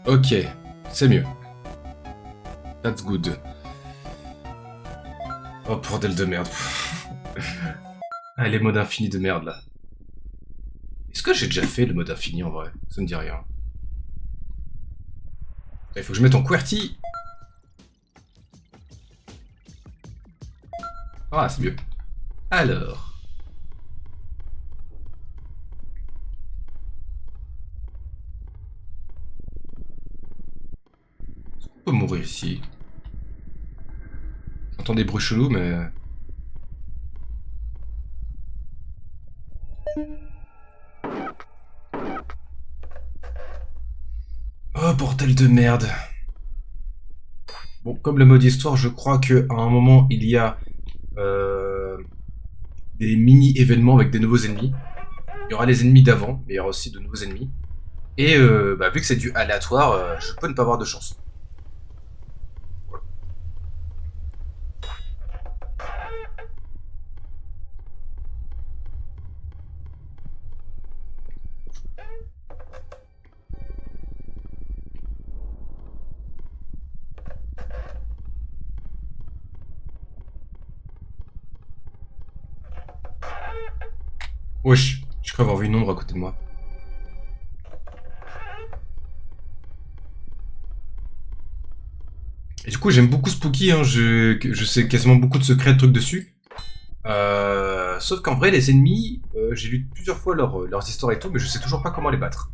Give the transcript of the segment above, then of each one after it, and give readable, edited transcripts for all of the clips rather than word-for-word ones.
Ok, c'est mieux. That's good. Oh bordel de merde. Ah, les modes infinis de merde là. Est-ce que j'ai déjà fait le mode infini en vrai? Ça me dit rien. Il faut que je mette en QWERTY. Ah, c'est mieux. Alors. On peut mourir ici. J'entends des bruits chelous, mais. Oh bordel de merde. Bon, comme le mode histoire, je crois qu'à un moment il y a des mini-événements avec des nouveaux ennemis. Il y aura les ennemis d'avant, mais il y aura aussi de nouveaux ennemis. Et bah, vu que c'est du aléatoire, je peux ne pas avoir de chance. Voilà. Wesh, je crois avoir vu une ombre à côté de moi. Et du coup, j'aime beaucoup Spooky, hein, je sais quasiment beaucoup de secrets, de trucs dessus. Sauf qu'en vrai, les ennemis, j'ai lu plusieurs fois leurs histoires et tout, mais je sais toujours pas comment les battre.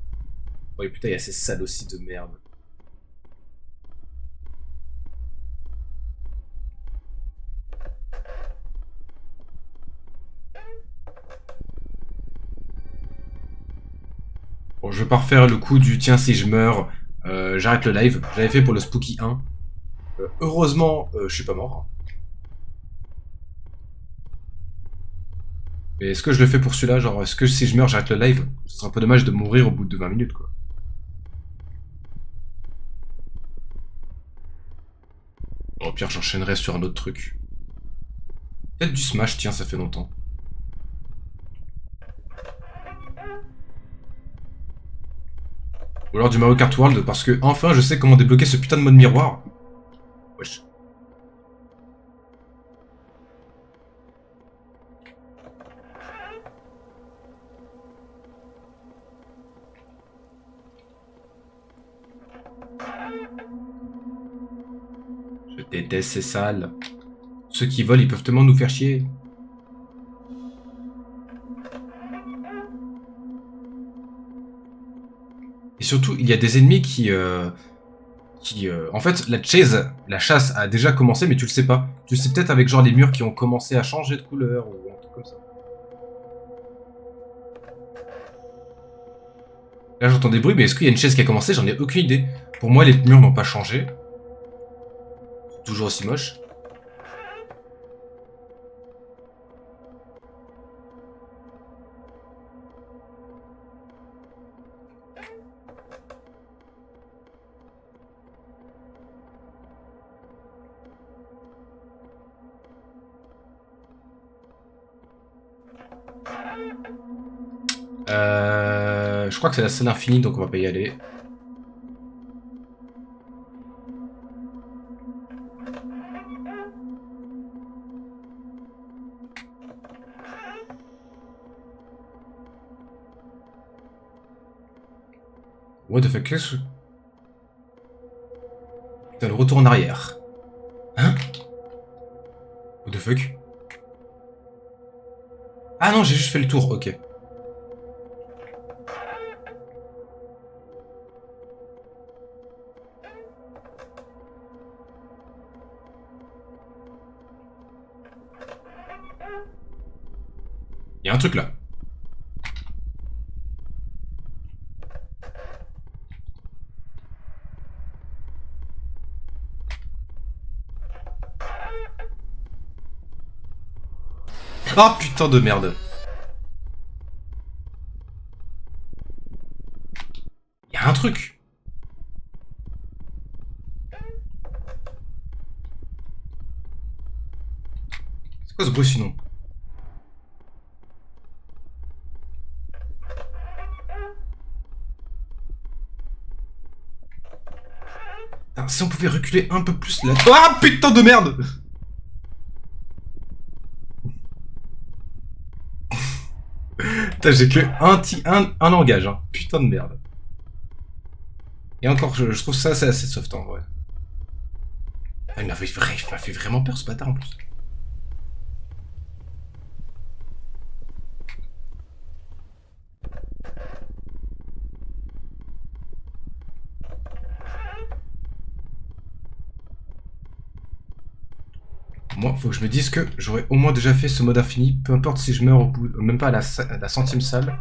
Oh, et putain, il y a ces salles aussi de merde. Bon, je vais pas refaire le coup du tiens, si je meurs, j'arrête le live. J'avais fait pour le Spooky 1. Heureusement, je suis pas mort. Mais est-ce que je le fais pour celui-là? Genre, est-ce que si je meurs, j'arrête le live? Ce serait un peu dommage de mourir au bout de 20 minutes, quoi. Bon, au pire, j'enchaînerai sur un autre truc. Peut-être du Smash, tiens, ça fait longtemps. Ou alors du Mario Kart World, parce que enfin, je sais comment débloquer ce putain de mode miroir. Wesh. Je déteste ces salles. Ceux qui volent, ils peuvent tellement nous faire chier. Et surtout, il y a des ennemis en fait, la chasse a déjà commencé, mais tu le sais pas. Tu le sais peut-être avec genre les murs qui ont commencé à changer de couleur ou un truc comme ça. Là, j'entends des bruits, mais est-ce qu'il y a une chaise qui a commencé? J'en ai aucune idée. Pour moi, les murs n'ont pas changé. C'est toujours aussi moche. Je crois que c'est la scène infinie, donc on va pas y aller. What the fuck, qu'est-ce que... Putain, le retour en arrière. Hein? What the fuck? Ah non, j'ai juste fait le tour, ok. Il y a un truc là. Ah putain de merde. Il y a un truc. C'est quoi ce bruit sinon? Putain, si on pouvait reculer un peu plus là... Ah putain de merde. Putain, j'ai que un langage, hein. Putain de merde. Et encore, je trouve ça c'est assez soft en vrai. Ah, il m'a fait vraiment peur ce bâtard en plus. Moi, faut que je me dise que j'aurais au moins déjà fait ce mode infini, peu importe si je meurs au bout, même pas à la centième salle,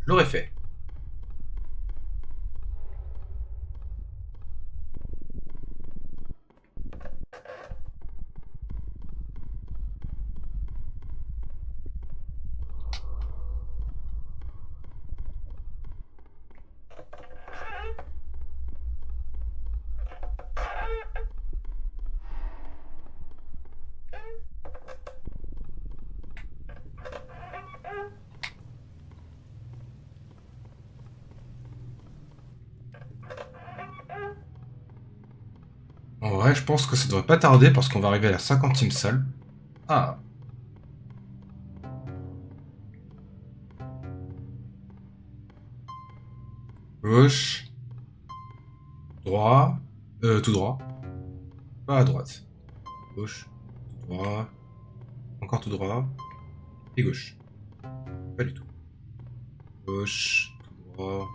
je l'aurais fait. En vrai, je pense que ça devrait pas tarder parce qu'on va arriver à la 50e salle. Ah. Gauche. Droit. Tout droit. Pas à droite. Gauche. Tout droit. Encore tout droit. Et gauche. Pas du tout. Gauche. Tout droit.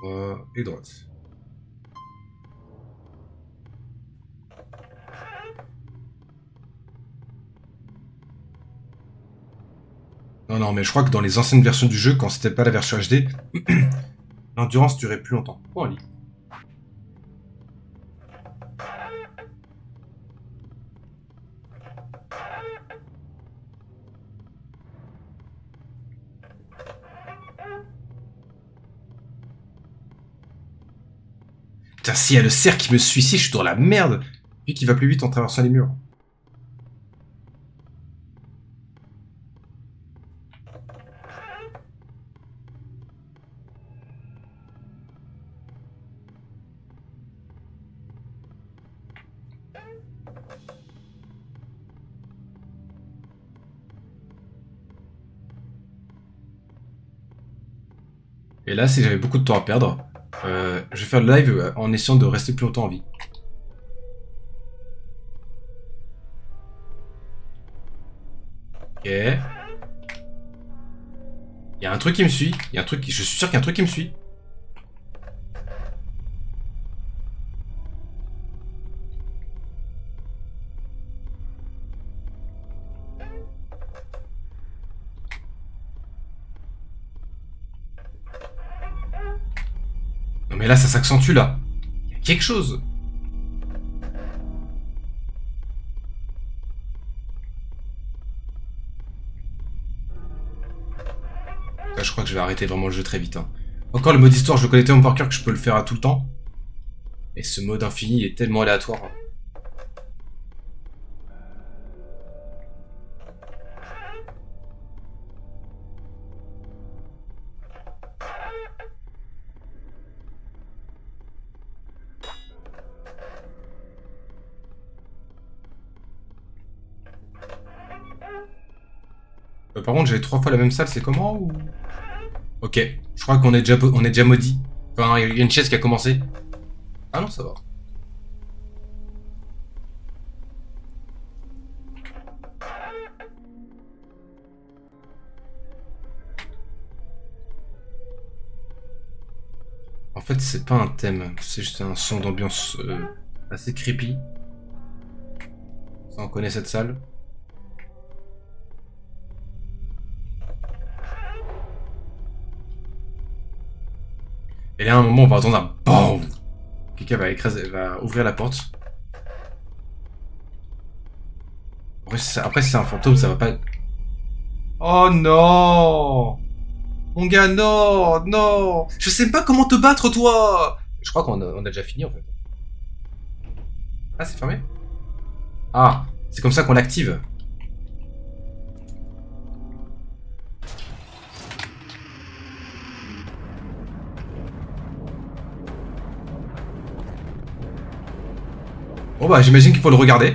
Droit. Et droite. Non, non, mais je crois que dans les anciennes versions du jeu, quand c'était pas la version HD, l'endurance durait plus longtemps. Oh, un lit. Putain, s'il y a le cerf qui me suit ici, je suis dans la merde. Vu qu'il va plus vite en traversant les murs. Et là, si j'avais beaucoup de temps à perdre, je vais faire le live en essayant de rester plus longtemps en vie. Ok. Il y a un truc qui me suit. Il y a un truc. Je suis sûr qu'il y a un truc qui me suit. Non mais là, ça s'accentue là. Il y a quelque chose. Là, je crois que je vais arrêter vraiment le jeu très vite. Hein. Encore le mode histoire, je le connais tellement par cœur que je peux le faire à tout le temps. Et ce mode infini est tellement aléatoire. Par contre, j'avais 3 fois la même salle, c'est comment ou... Ok, je crois qu'on est déjà maudit. Enfin, il y a une chaise qui a commencé. Ah non, ça va. En fait, c'est pas un thème, c'est juste un son d'ambiance assez creepy. Ça, on connaît cette salle. Et là, à un moment, on va entendre un BAM. Quelqu'un va va ouvrir la porte. Après, si c'est un fantôme, ça va pas... Oh non! Mon gars, non! Non! Je sais pas comment te battre, toi! Je crois qu'on a déjà fini, en fait. Ah, c'est fermé? Ah, c'est comme ça qu'on l'active. Bon bah j'imagine qu'il faut le regarder.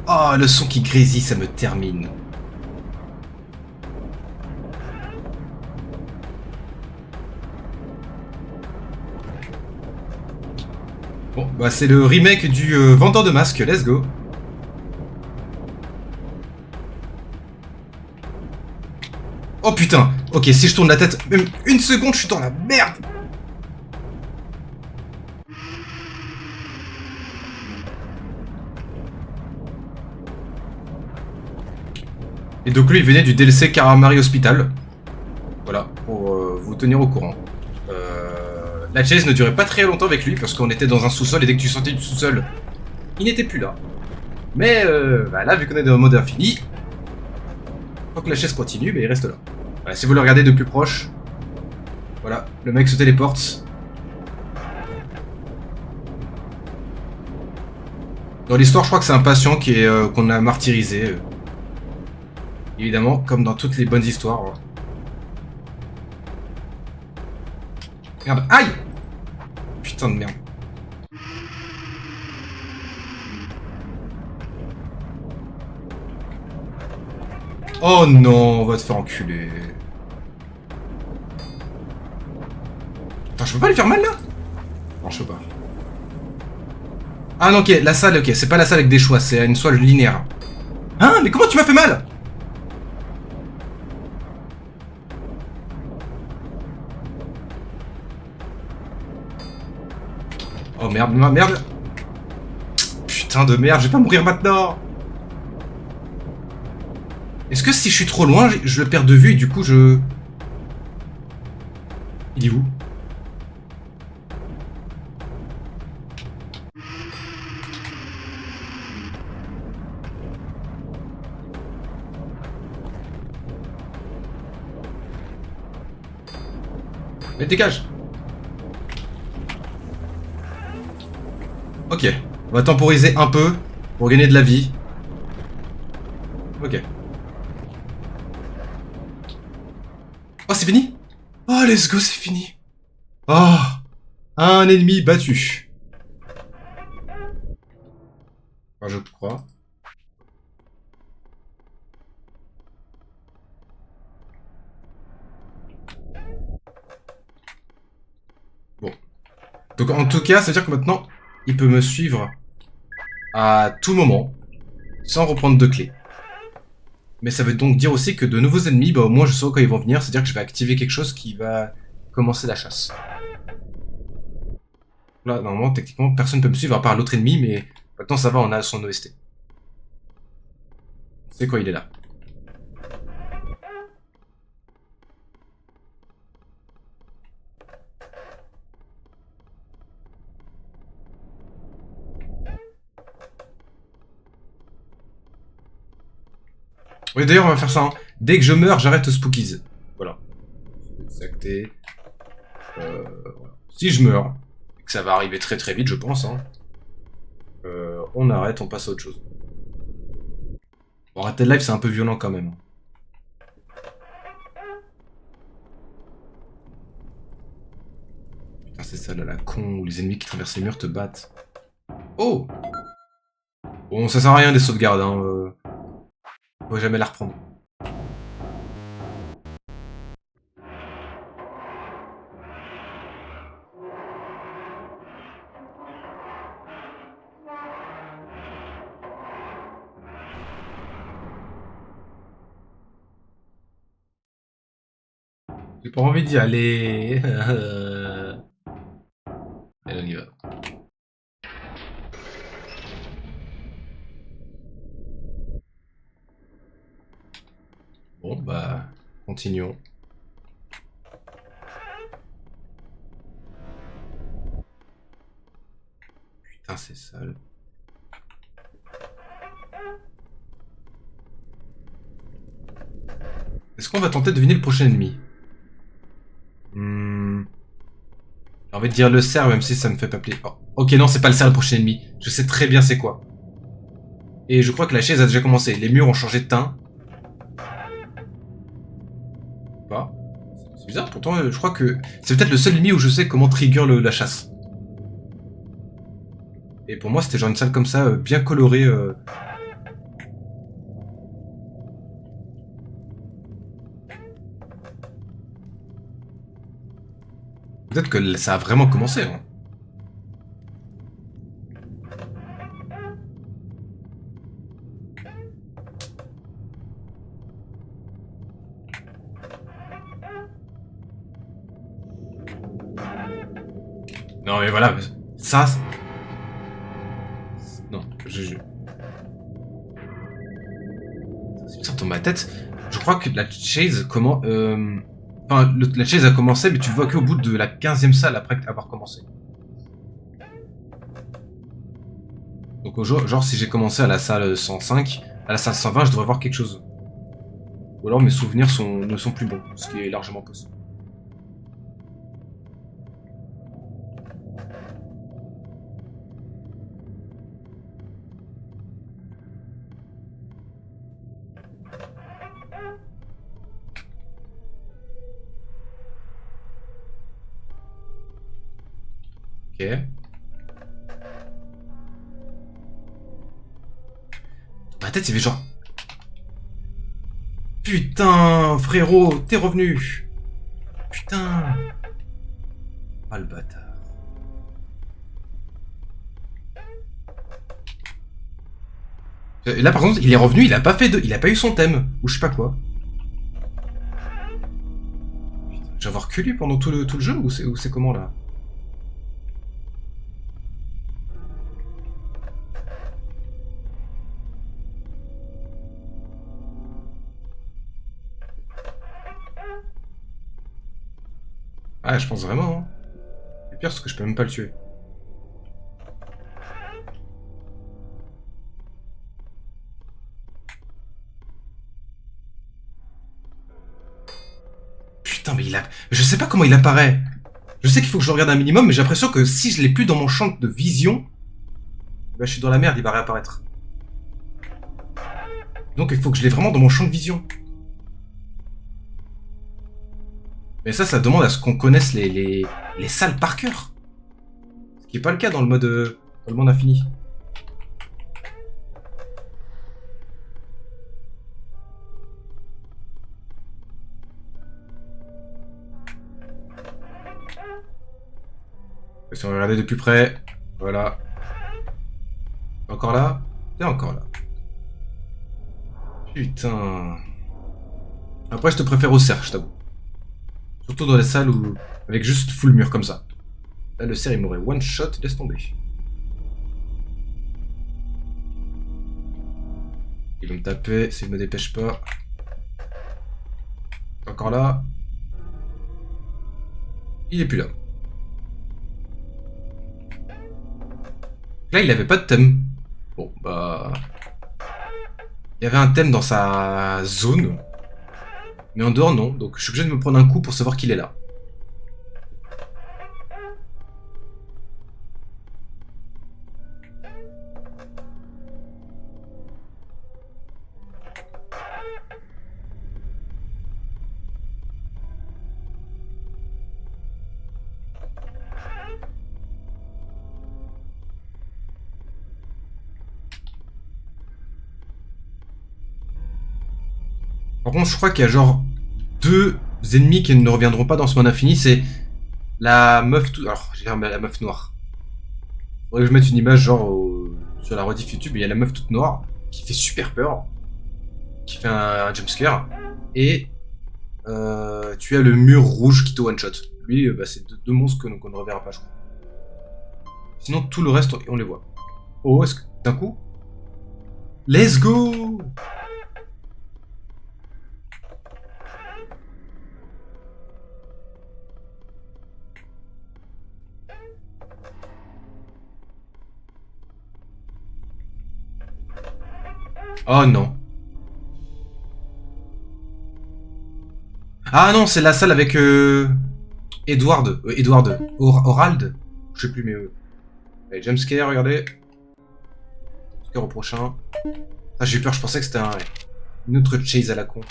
Oh, le son qui grésille, ça me termine. Bon, bah c'est le remake du Vendeur de masques, let's go. Oh putain. Ok, si je tourne la tête même une seconde, je suis dans la merde. Et donc lui, il venait du DLC Karamari Hospital. Voilà, pour vous tenir au courant. La chase ne durait pas très longtemps avec lui, parce qu'on était dans un sous-sol, et dès que tu sortais du sous-sol, il n'était plus là. Mais bah là, vu qu'on est dans le mode infini, faut que la chaise continue, mais il reste là. Voilà, si vous le regardez de plus proche, voilà, le mec se téléporte. Dans l'histoire, je crois que c'est un patient qui est qu'on a martyrisé. Évidemment, comme dans toutes les bonnes histoires. Merde, aïe! Putain de merde. Oh non, on va te faire enculer. Attends, je peux pas lui faire mal là? Non, je peux pas. Ah non, ok, la salle, ok, c'est pas la salle avec des choix, c'est une salle linéaire. Hein? Mais comment tu m'as fait mal? Oh merde, merde. Putain de merde, je vais pas mourir maintenant. Est-ce que si je suis trop loin, je le perds de vue et du coup je... Il est où? Mais dégage. Ok, on va temporiser un peu pour gagner de la vie. Ok. Oh, c'est fini? Oh, let's go, c'est fini. Oh, un ennemi battu. Enfin, je crois. Bon. Donc, en tout cas, ça veut dire que maintenant, il peut me suivre à tout moment, sans reprendre de clé. Mais ça veut donc dire aussi que de nouveaux ennemis, bah au moins je saurai quand ils vont venir, c'est-à-dire que je vais activer quelque chose qui va commencer la chasse. Là, normalement, techniquement, personne ne peut me suivre à part l'autre ennemi, mais maintenant ça va, on a son OST. On sait quoi il est là. Oui, d'ailleurs, on va faire ça. Hein. Dès que je meurs, j'arrête Spookies. Voilà. C'est acté. Voilà. Si je meurs, et que ça va arriver très très vite, je pense, hein, on arrête, on passe à autre chose. Bon, arrêter le live, c'est un peu violent quand même. Putain, c'est ça, là, la con, où les ennemis qui traversent les murs te battent. Oh! Bon, ça sert à rien des sauvegardes, hein. Faut jamais la reprendre. J'ai pas envie d'y aller. Allez, on y va. Bon, bah, continuons. Putain, c'est sale. Est-ce qu'on va tenter de deviner le prochain ennemi? J'ai envie de dire le cerf, même si ça me fait pas plaisir. Oh, ok, non, c'est pas le cerf le prochain ennemi. Je sais très bien c'est quoi. Et je crois que la chaise a déjà commencé. Les murs ont changé de teint. bizarre, pourtant je crois que c'est peut-être le seul ennemi où je sais comment trigger la chasse. Et pour moi c'était genre une salle comme ça, bien colorée. Peut-être que ça a vraiment commencé. Hein. Non mais voilà, ça... Non, c'est bizarre dans ma tête. Je crois que la chase comment... Enfin, la chase a commencé, mais tu le vois qu'au bout de la 15e salle après avoir commencé. Donc genre si j'ai commencé à la salle 105, à la salle 120, je devrais voir quelque chose. Ou alors mes souvenirs ne sont plus bons, ce qui est largement possible. Ok. Dans ma tête, il y avait genre... Putain, frérot, t'es revenu. Putain. Ah, le bâtard. Et là, par contre, il est revenu, il a pas eu son thème. Ou je sais pas quoi. Putain, je vais avoir que lui pendant tout le jeu, ou c'est comment, là? Ah, je pense vraiment. Hein. Le pire, c'est que je peux même pas le tuer. Putain, mais il a... Je sais pas comment il apparaît. Je sais qu'il faut que je le regarde un minimum, mais j'ai l'impression que si je l'ai plus dans mon champ de vision, bah, je suis dans la merde, il va réapparaître. Donc il faut que je l'ai vraiment dans mon champ de vision. Mais ça demande à ce qu'on connaisse les salles par cœur. Ce qui n'est pas le cas dans le mode infini. Si on regardait de plus près, voilà. Encore là? Et encore là. Putain. Après, je te préfère au cerf, je t'avoue. Surtout dans les salles où... avec juste full mur comme ça. Là, le cerf, il m'aurait one shot, laisse tomber. Il va me taper, s'il me dépêche pas. Encore là. Il est plus là. Là, il avait pas de thème. Bon, bah... Il y avait un thème dans sa zone. Mais en dehors, non. Donc, je suis obligé de me prendre un coup pour savoir qu'il est là. Par contre, je crois qu'il y a genre 2 ennemis qui ne reviendront pas dans ce monde infini. C'est la meuf... Alors, j'ai dit la meuf noire. Faudrait que je mette une image genre sur la rediff YouTube. Il y a la meuf toute noire qui fait super peur. Qui fait un jumpscare. Et tu as le mur rouge qui te one-shot. Lui, bah, c'est deux monstres qu'on ne reverra pas, je crois. Sinon, tout le reste, on les voit. Oh, est-ce que... d'un coup... Let's go! Oh non. Ah non, c'est la salle avec Edward. Orald. Je sais plus, mais... Allez, jumpscare, regardez. Jumpscare au prochain. Ah, j'ai eu peur, je pensais que c'était une autre chase à la con.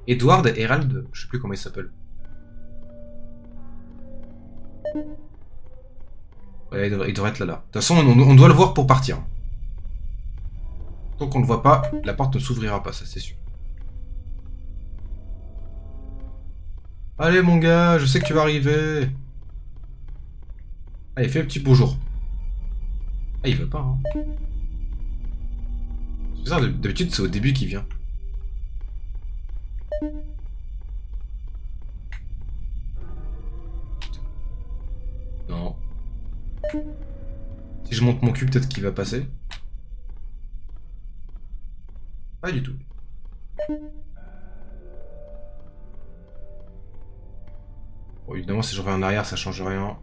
Edward, Herald, je sais plus comment il s'appelle. Ouais, il devrait être là. De toute façon, on doit le voir pour partir. Tant qu'on ne le voit pas, la porte ne s'ouvrira pas, ça c'est sûr. Allez mon gars, je sais que tu vas arriver. Allez, fais un petit bonjour. Ah, il veut pas, hein. C'est bizarre, d'habitude c'est au début qu'il vient. Non. Si je monte mon cul, peut-être qu'il va passer. Pas du tout. Bon, évidemment, si je reviens en arrière, ça change rien.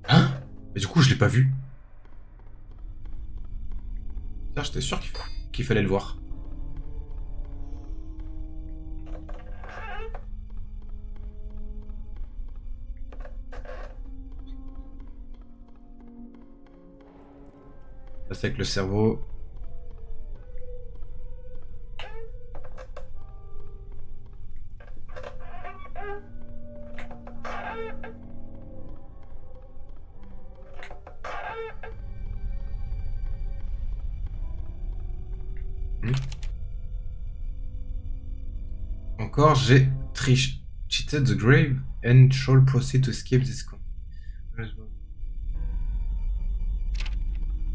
Hein? Mais du coup, je l'ai pas vu. J'étais sûr qu'il fallait le voir. Ça, c'est avec le cerveau. Encore, j'ai cheated the grave and shall proceed to escape this con.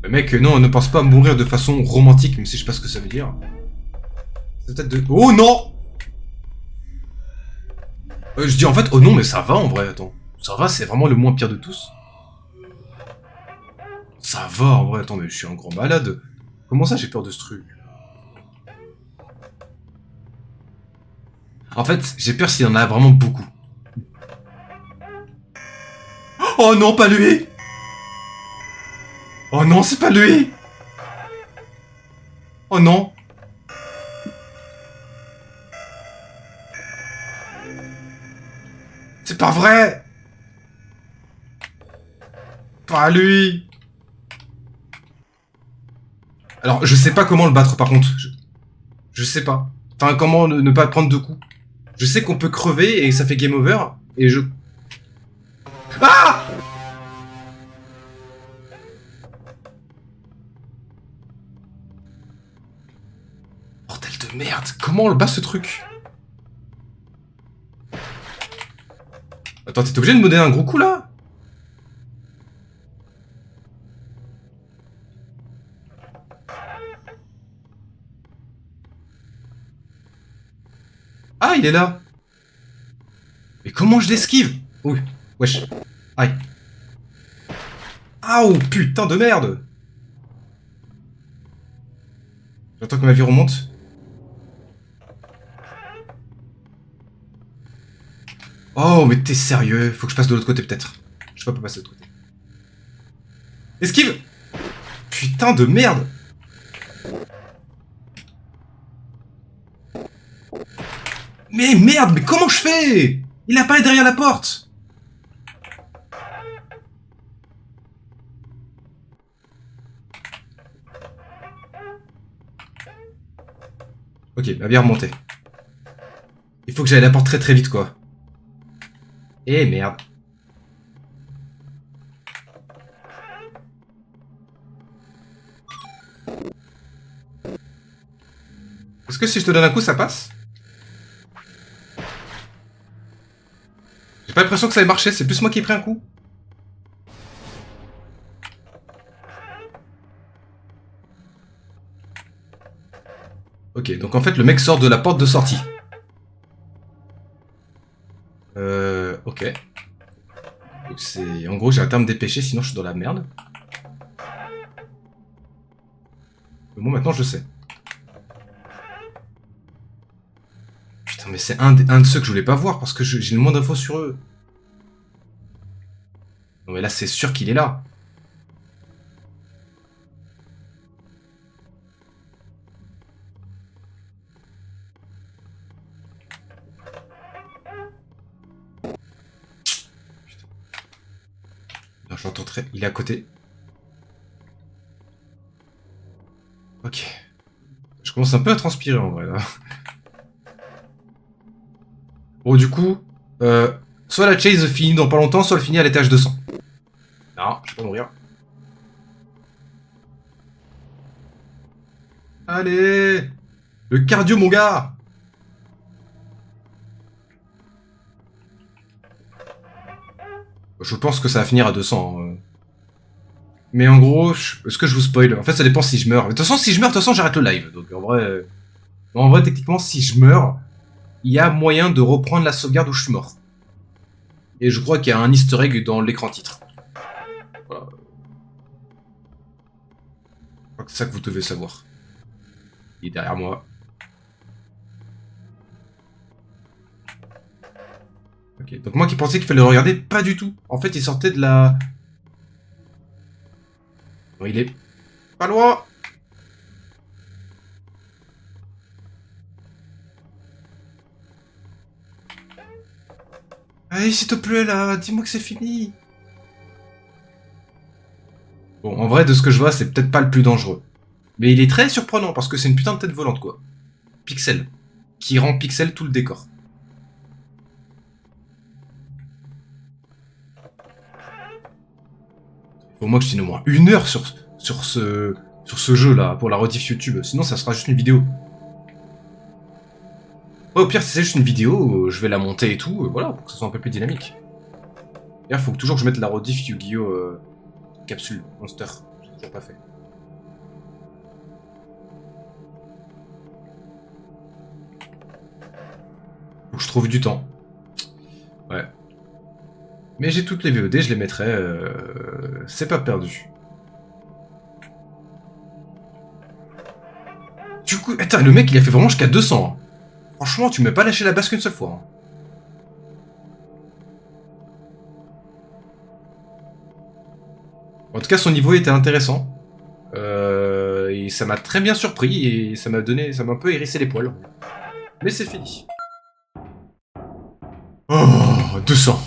Mec, non, ne pense pas à mourir de façon romantique, même si je sais pas ce que ça veut dire. C'est peut-être de... Oh non! Je dis en fait, oh non, mais ça va en vrai, attends. Ça va, c'est vraiment le moins pire de tous. Ça va en vrai, attends, mais je suis un grand malade. Comment ça, j'ai peur de ce truc? En fait, j'ai peur s'il y en a vraiment beaucoup. Oh non, pas lui! Oh non, c'est pas lui! Oh non! C'est pas vrai! Pas lui! Alors, je sais pas comment le battre par contre. Je sais pas. Enfin, comment ne pas prendre de coups. Je sais qu'on peut crever et ça fait game over. Et je... Ah! Bordel de merde. Comment on le bat ce truc? Attends, t'es obligé de me donner un gros coup là? Ah, il est là. Mais comment je l'esquive? Oui, wesh. Aïe. Ah, oh, putain de merde. J'attends que ma vie remonte. Oh, mais t'es sérieux? Faut que je passe de l'autre côté peut-être. Je peux pas passer de l'autre côté. Esquive! Putain de merde! Mais merde, mais comment je fais? Il apparaît derrière la porte! Ok, ma vie a remonté. Il faut que j'aille à la porte très très vite quoi. Eh merde. Est-ce que si je te donne un coup ça passe? J'ai pas l'impression que ça ait marché, c'est plus moi qui ai pris un coup. Ok, donc en fait le mec sort de la porte de sortie. Ok. Donc c'est... En gros j'ai un terme dépêché, sinon je suis dans la merde. Mais bon, maintenant je sais. Putain, mais c'est un de ceux que je voulais pas voir, parce que j'ai le moins d'infos sur eux. Non mais là c'est sûr qu'il est là. Non, je l'entends très... Il est à côté. Ok. commence un peu à transpirer en vrai là. Bon du coup, soit la chase finit dans pas longtemps, soit elle finit à l'étage 200. Non, je vais pas mourir. Allez! Le cardio mon gars! Je pense que ça va finir à 200. Mais en gros, est-ce que je vous spoil? En fait, ça dépend si je meurs. De toute façon, si je meurs, de toute façon, j'arrête le live. Donc en vrai, techniquement, si je meurs, il y a moyen de reprendre la sauvegarde où je suis mort. Et je crois qu'il y a un easter egg dans l'écran titre. Voilà. Je crois que c'est ça que vous devez savoir. Il est derrière moi. Ok, donc moi qui pensais qu'il fallait le regarder, pas du tout. En fait, il sortait de la... Bon, il est pas loin. Allez, s'il te plaît, là, dis-moi que c'est fini. Bon, en vrai, de ce que je vois, c'est peut-être pas le plus dangereux. Mais il est très surprenant, parce que c'est une putain de tête volante, quoi. Pixel. Qui rend pixel tout le décor. Au moins que je tienne au moins 1 heure sur ce jeu-là, pour la rediff YouTube. Sinon, ça sera juste une vidéo. Ouais, au pire, si c'est juste une vidéo, je vais la monter et tout, voilà, pour que ce soit un peu plus dynamique. D'ailleurs, faut toujours que je mette la rediff Yu-Gi-Oh! Capsule Monster. J'ai toujours pas fait. Faut que je trouve du temps. Ouais. Mais j'ai toutes les VOD, je les mettrai. C'est pas perdu. Du coup, attends, le mec il a fait vraiment jusqu'à 200. Hein. Franchement, tu m'as pas lâché la base qu'une seule fois. Hein. En tout cas, son niveau était intéressant. Et ça m'a très bien surpris et ça m'a un peu hérissé les poils. Mais c'est fini. Oh, 200.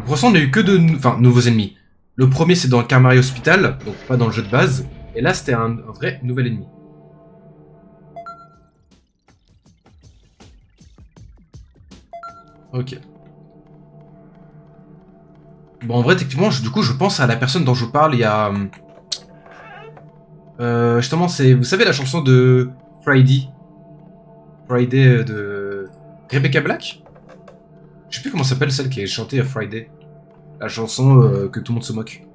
Pour l'instant, on a eu que nouveaux ennemis. Le premier, c'est dans le Karmari Hospital, donc pas dans le jeu de base. Et là, c'était un vrai nouvel ennemi. Ok. Bon, en vrai, techniquement, du coup, je pense à la personne dont je vous parle. Il y a... justement, c'est... Vous savez la chanson de Friday de Rebecca Black? Je sais plus comment s'appelle celle qui est chantée à Friday. La chanson que tout le monde se moque.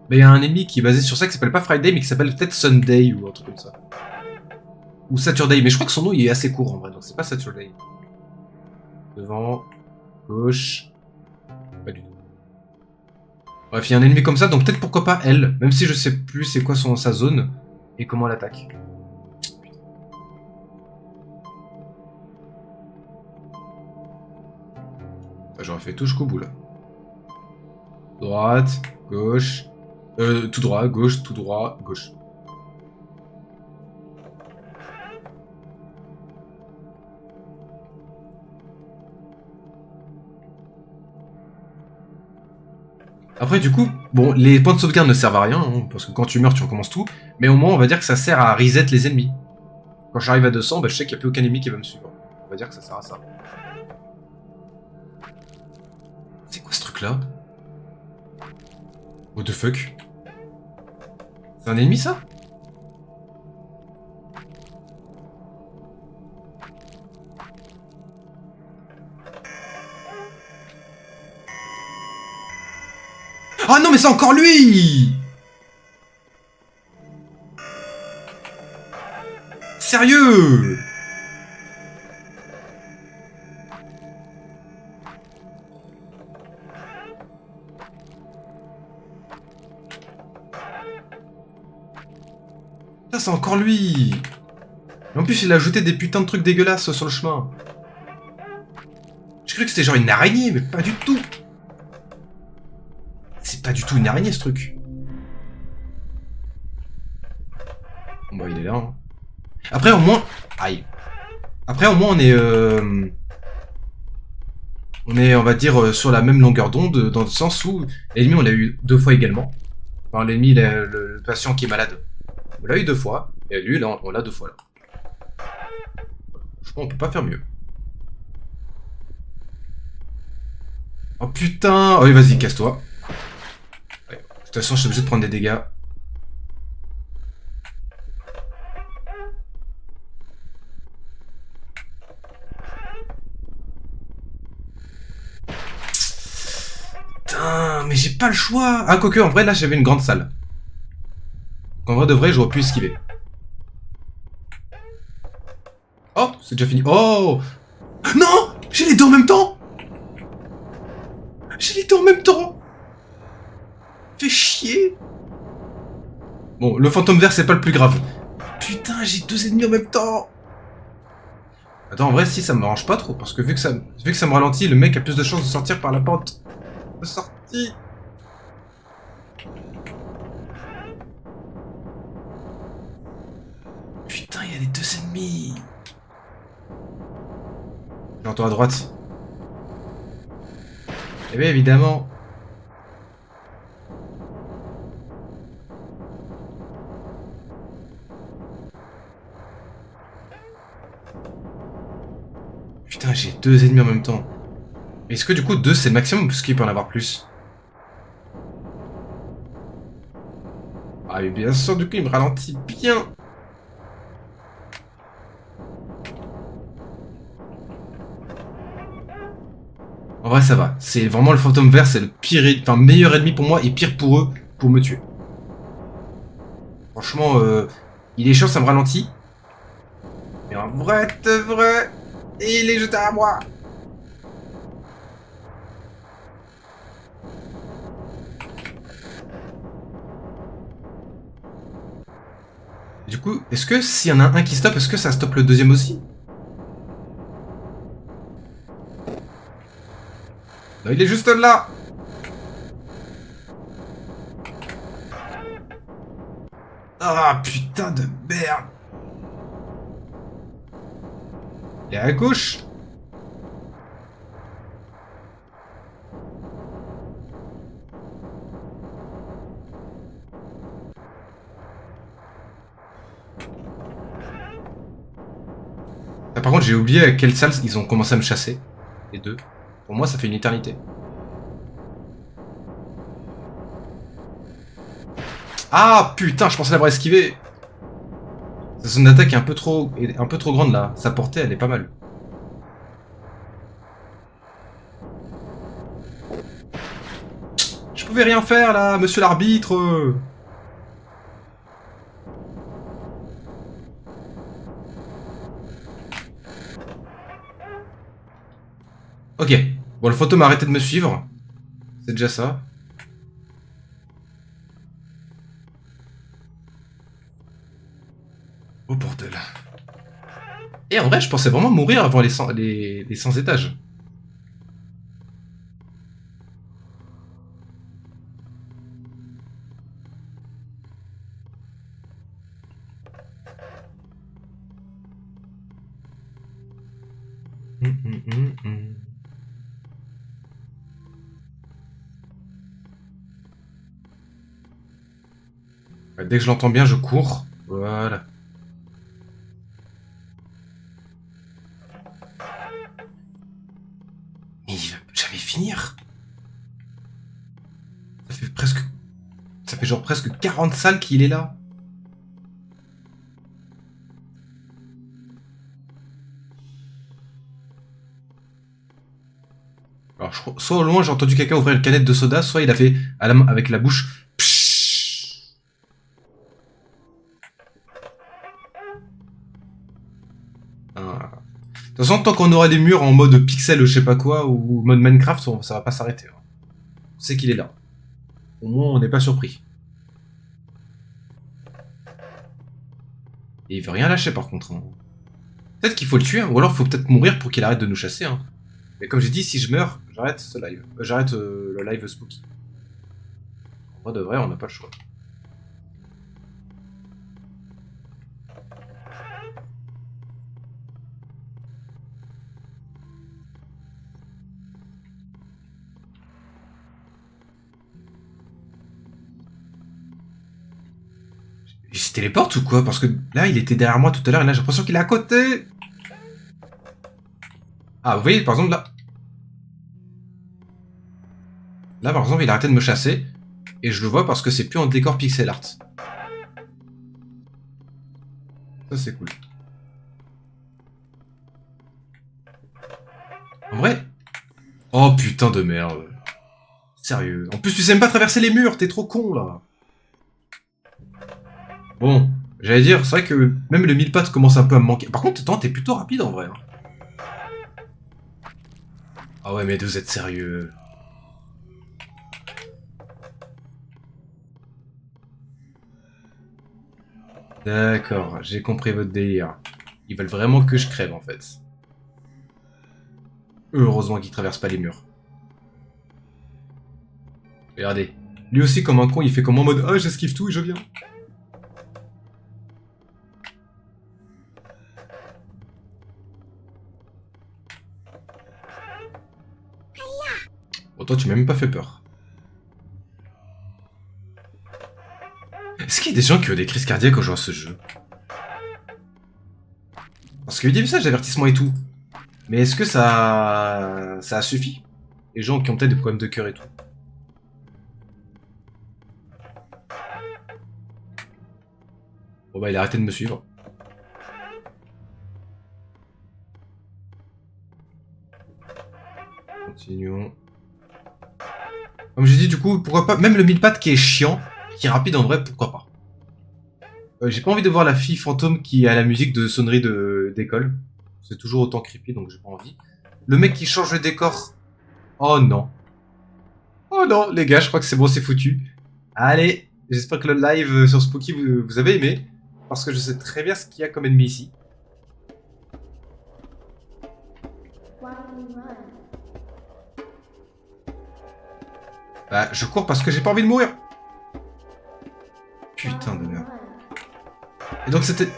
Mais il y a un ennemi qui est basé sur ça qui s'appelle pas Friday, mais qui s'appelle peut-être Sunday ou un truc comme ça. Ou Saturday, mais je crois que son nom il est assez court en vrai, donc c'est pas Saturday. Devant, gauche, pas du tout. Bref, il y a un ennemi comme ça, donc peut-être pourquoi pas elle, même si je sais plus c'est quoi sa zone et comment elle attaque. J'aurais fait tout jusqu'au bout là. Droite, gauche, tout droit, gauche, tout droit, gauche. Après, du coup, bon, les points de sauvegarde ne servent à rien, hein, parce que quand tu meurs, tu recommences tout, mais au moins, on va dire que ça sert à reset les ennemis. Quand j'arrive à 200, bah, je sais qu'il n'y a plus aucun ennemi qui va me suivre. On va dire que ça sert à ça. C'est quoi ce truc-là? What the fuck? C'est un ennemi, ça? Ah non, mais c'est encore lui! Sérieux? Ça, c'est encore lui! Et en plus, il a ajouté des putains de trucs dégueulasses sur le chemin. J'ai cru que c'était genre une araignée, mais pas du tout! C'est pas du tout une araignée, ce truc. Bon, bah, il est là, hein. Après, au moins... Aïe. Après, au moins, on est... On est, on va dire, sur la même longueur d'onde, dans le sens où l'ennemi, on l'a eu 2 fois également. Enfin, l'ennemi, le patient qui est malade, on l'a eu 2 fois. Et lui, là, on l'a 2 fois, là. Je crois qu'on peut pas faire mieux. Oh putain! Oh, oui, vas-y, casse-toi. Ouais. De toute façon, je suis obligé de prendre des dégâts. Putain, mais j'ai pas le choix! Ah, quoique, en vrai, là, j'avais une grande salle. En vrai de vrai, j'aurais pu esquiver. Oh, c'est déjà fini. Oh! Non! J'ai les deux en même temps! J'ai les deux en même temps! Fais chier! Bon, le fantôme vert, c'est pas le plus grave. Putain, j'ai 2 ennemis en même temps! Attends, en vrai, si, ça me range pas trop, parce que vu que ça me ralentit, le mec a plus de chances de sortir par la porte de sortie. Putain, il y a les 2 ennemis! J'entends à droite. Eh bien, évidemment. Putain, j'ai 2 ennemis en même temps. Est-ce que du coup, 2 c'est le maximum, parce qu'il peut en avoir plus? Ah, mais bien sûr, du coup, il me ralentit bien. En vrai, ça va. C'est vraiment le fantôme vert, c'est le pire, enfin, meilleur ennemi pour moi et pire pour eux pour me tuer. Franchement, il est chiant, ça me ralentit. Mais en vrai, de vrai, il est jeté à moi. Du coup, est-ce que s'il y en a un qui stoppe, est-ce que ça stoppe le deuxième aussi? Non, il est juste là. Ah, putain de merde. Et à gauche. Ah, par contre, j'ai oublié à quelle salle ils ont commencé à me chasser. Les deux. Pour moi, ça fait une éternité. Ah, putain, je pensais l'avoir esquivé. Sa zone d'attaque est un peu trop grande là. Sa portée, elle est pas mal. Je pouvais rien faire là, monsieur l'arbitre. Ok. Bon, le fantôme a arrêté de me suivre. C'est déjà ça. Oh bordel. Et en vrai, je pensais vraiment mourir avant les 100 étages. Hum. Ouais, dès que je l'entends bien, je cours. Voilà. Mais il va jamais finir. Ça fait presque... Ça fait genre presque 40 salles qu'il est là. Alors, soit au loin, j'ai entendu quelqu'un ouvrir une canette de soda, soit il a fait à la main avec la bouche. Pshhh. Ah. De toute façon, tant qu'on aura des murs en mode pixel, je sais pas quoi, ou mode Minecraft, ça va pas s'arrêter. Hein. On sait qu'il est là. Au moins, on n'est pas surpris. Et il veut rien lâcher par contre. Hein. Peut-être qu'il faut le tuer, hein, ou alors il faut peut-être mourir pour qu'il arrête de nous chasser. Hein. Mais comme j'ai dit, si je meurs, j'arrête ce live. J'arrête le live spooky. En vrai de vrai, on n'a pas le choix. Il se téléporte ou quoi? Parce que là, il était derrière moi tout à l'heure et là, j'ai l'impression qu'il est à côté. Ah, vous voyez, par exemple, là. Là, par exemple, il a arrêté de me chasser. Et je le vois parce que c'est plus en décor pixel art. Ça, c'est cool. En vrai? Oh, putain de merde. Sérieux. En plus, tu sais même pas traverser les murs, t'es trop con, là. Bon, j'allais dire, c'est vrai que même le mille pattes commence un peu à me manquer. Par contre, t'es plutôt rapide, en vrai. Hein. Ah ouais, mais vous êtes sérieux. D'accord, j'ai compris votre délire. Ils veulent vraiment que je crève, en fait. Heureusement qu'ils traversent pas les murs. Regardez. Lui aussi, comme un con, il fait comme en mode « Ah, j'esquive tout et je viens ». Bon, toi, tu m'as même pas fait peur. Est-ce qu'il y a des gens qui ont des crises cardiaques en jouant à ce jeu? Parce qu'il y a eu des messages d'avertissement et tout. Mais est-ce que ça a suffi? Les gens qui ont peut-être des problèmes de cœur et tout. Bon bah il a arrêté de me suivre. Continuons. Comme j'ai dit du coup, pourquoi pas, même le mille pattes qui est chiant, qui est rapide en vrai, pourquoi pas. J'ai pas envie de voir la fille fantôme qui a la musique de sonnerie d'école. C'est toujours autant creepy donc j'ai pas envie. Le mec qui change le décor. Oh non. Oh non, les gars, je crois que c'est bon, c'est foutu. Allez, j'espère que le live sur Spooky vous avez aimé. Parce que je sais très bien ce qu'il y a comme ennemi ici. Bah, je cours parce que j'ai pas envie de mourir. Putain de merde. Et donc c'était...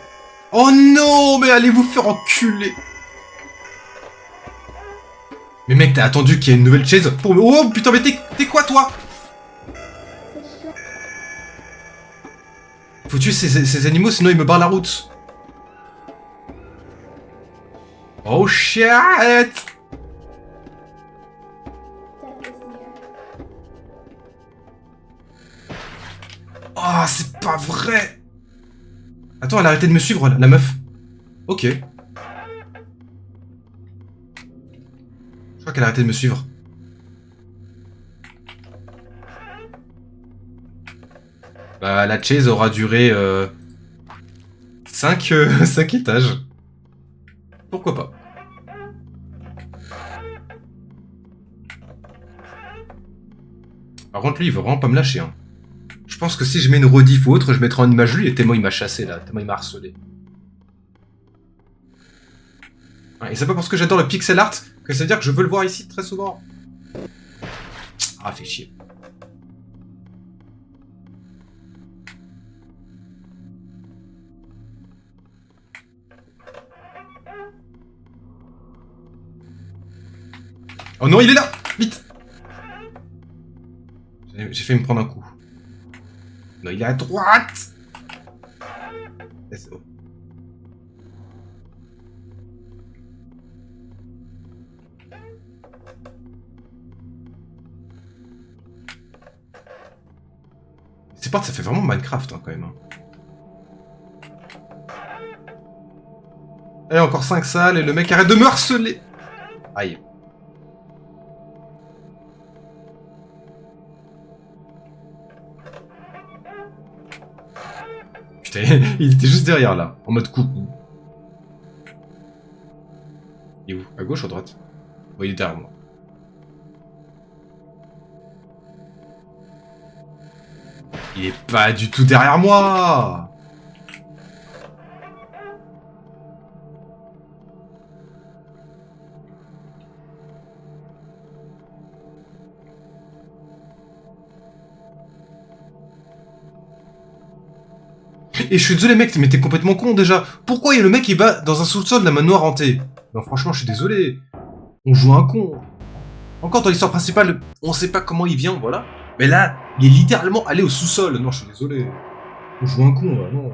Oh non, mais allez vous faire enculer. Mais mec, t'as attendu qu'il y ait une nouvelle chaise pour... Oh putain, mais t'es quoi toi? Faut tuer ces animaux sinon ils me barrent la route. Oh shit. Oh, c'est pas vrai. Attends, elle a arrêté de me suivre, la meuf. Ok. Je crois qu'elle a arrêté de me suivre. Bah, la chase aura duré 5 étages. Pourquoi pas. Par contre, lui, il veut vraiment pas me lâcher. Hein. Je pense que si je mets une rediff ou autre, je mettrai en image lui et tellement il m'a chassé là, tellement il m'a harcelé. Et c'est pas parce que j'adore le pixel art que ça veut dire que je veux le voir ici très souvent. Ah, fait chier. Oh non, il est là! Vite! J'ai fait me prendre un coup. Non, il est à droite! C'est bon. Ces portes, ça fait vraiment Minecraft hein, quand même. Hein. Allez, encore 5 salles et le mec arrête de me harceler! Aïe. Putain, il était juste derrière là, en mode coucou. Il est où? À gauche ou à droite? Oh, il est derrière moi. Il est pas du tout derrière moi! Et je suis désolé mec, mais t'es complètement con déjà. Pourquoi il y a le mec qui va dans un sous-sol de la manoir hantée? Non franchement je suis désolé. On joue un con. Encore dans l'histoire principale, on sait pas comment il vient, voilà. Mais là, il est littéralement allé au sous-sol. Non, je suis désolé. On joue un con, là, non.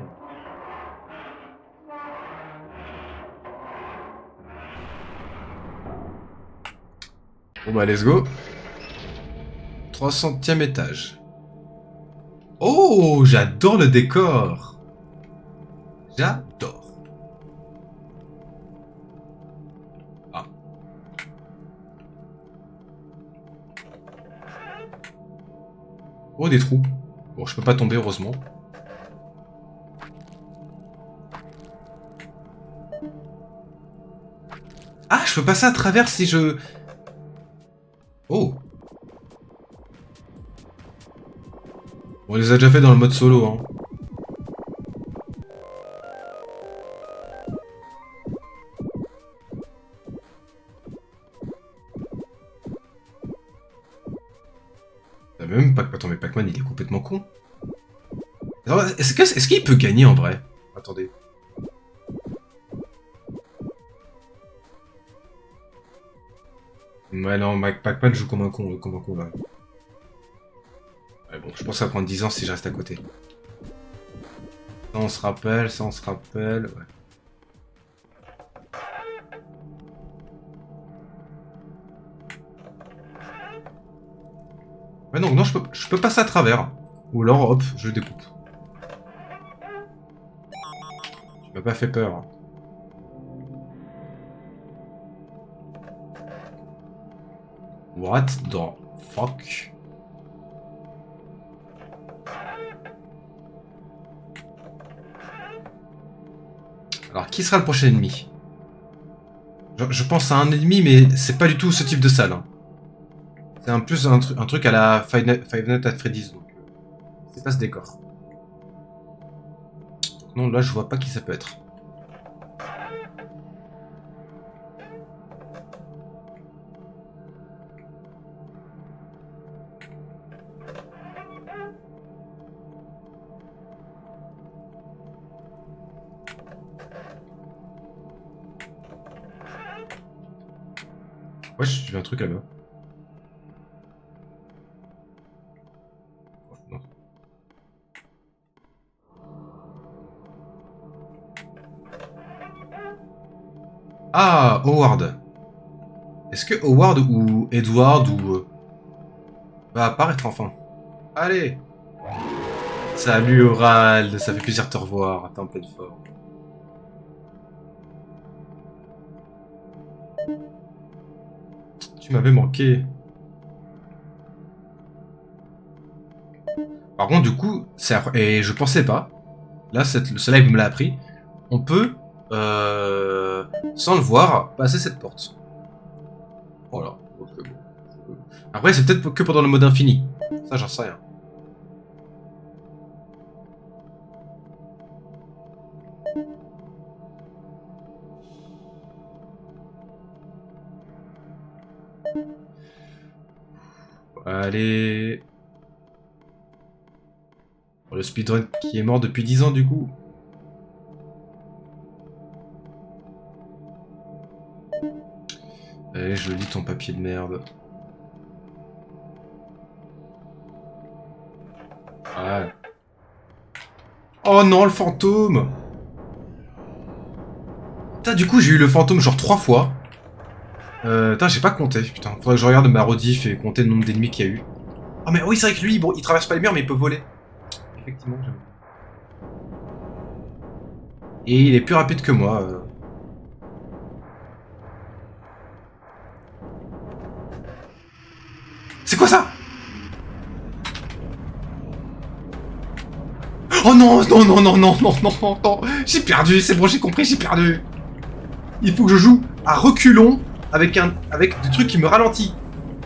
Bon bah, let's go. 300e étage. Oh, j'adore le décor. J'adore. Ah. Oh, des trous. Bon, je peux pas tomber, heureusement. Ah, je peux passer à travers si je... Oh. On les a déjà fait dans le mode solo, hein. Ah, même pas... Attends, mais Pac-Man, il est complètement con. Est-ce qu'il peut gagner en vrai? Attendez. Ouais, non, Pac-Man joue comme un con, là. Ouais, bon, je pense que ça va prendre 10 ans si je reste à côté. Ça, on se rappelle, ça, on se rappelle... Ouais. Ouais, non, non, je peux passer à travers. Ou alors, hop, je découpe. Tu m'as pas fait peur. What the fuck? Alors, qui sera le prochain ennemi? Je pense à un ennemi, mais c'est pas du tout ce type de salle. Hein. C'est un plus un truc à la Five Nights at Freddy's, donc c'est pas ce décor. Donc non, là je vois pas qui ça peut être. Ouais, j'ai vu un truc là-bas. Non. Ah, Howard. Est-ce que Howard ou Edward ou va apparaître enfin? Allez. Salut Oral, ça fait plaisir de te revoir. T'es en pleine forme. Tu m'avais manqué. Par contre, du coup, et je pensais pas. Là, ce live me l'a appris. On peut, sans le voir, passer cette porte. Voilà. Après, c'est peut-être que pendant le mode infini. Ça, j'en sais rien. Allez. Le speedrun qui est mort depuis 10 ans, du coup. Allez, je lis ton papier de merde. Ouais. Oh non, le fantôme! Putain, du coup, j'ai eu le fantôme genre 3 fois. Putain, j'ai pas compté. Putain, faudrait que je regarde ma rediff et compter le nombre d'ennemis qu'il y a eu. Oh, mais oui, c'est vrai que lui, bon, il traverse pas les murs, mais il peut voler. Effectivement, j'avoue. Et il est plus rapide que moi. C'est quoi ça? Oh non, non, non, non, non, non, non, non. J'ai perdu, c'est bon, j'ai compris, j'ai perdu. Il faut que je joue à reculons avec des trucs qui me ralentit.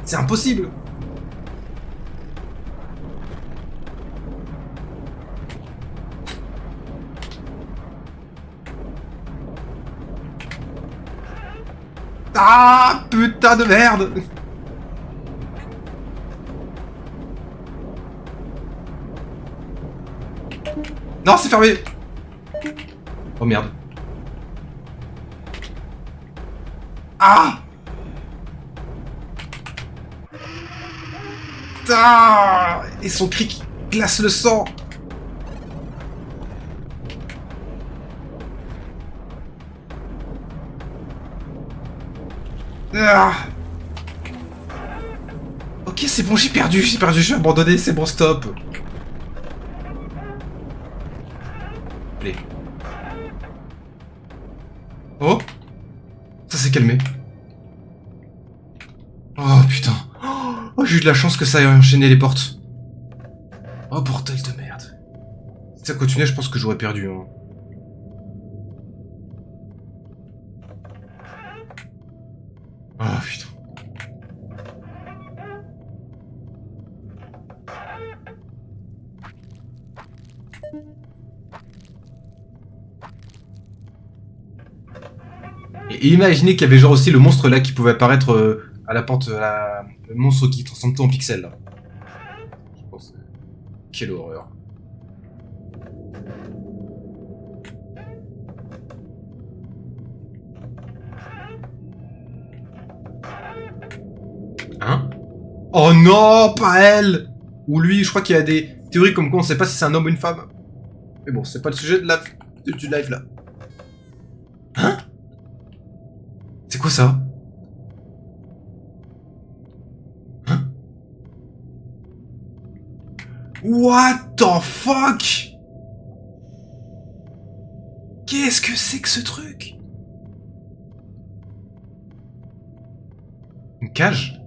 C'est impossible. Ah, putain de merde. Non, c'est fermé. Oh merde. Ah. Ah. Et son cri qui glace le sang. Ah. Ok, c'est bon, j'ai perdu, je suis abandonné, c'est bon, stop. Allez. Oh, ça s'est calmé. Oh putain. Oh, j'ai eu de la chance que ça ait enchaîné les portes. Oh, portail de merde. Si ça continuait, je pense que j'aurais perdu. Hein. Oh putain. Et imaginez qu'il y avait genre aussi le monstre là qui pouvait apparaître à la porte, le monstre qui transforme tout en pixels là. Je pense. Quelle horreur. Hein? Oh non, pas elle! Ou lui, je crois qu'il y a des théories comme quoi on sait pas si c'est un homme ou une femme. Mais bon, c'est pas le sujet de du live là. Hein? C'est quoi ça? Hein? What the fuck? Qu'est-ce que c'est que ce truc? Une cage?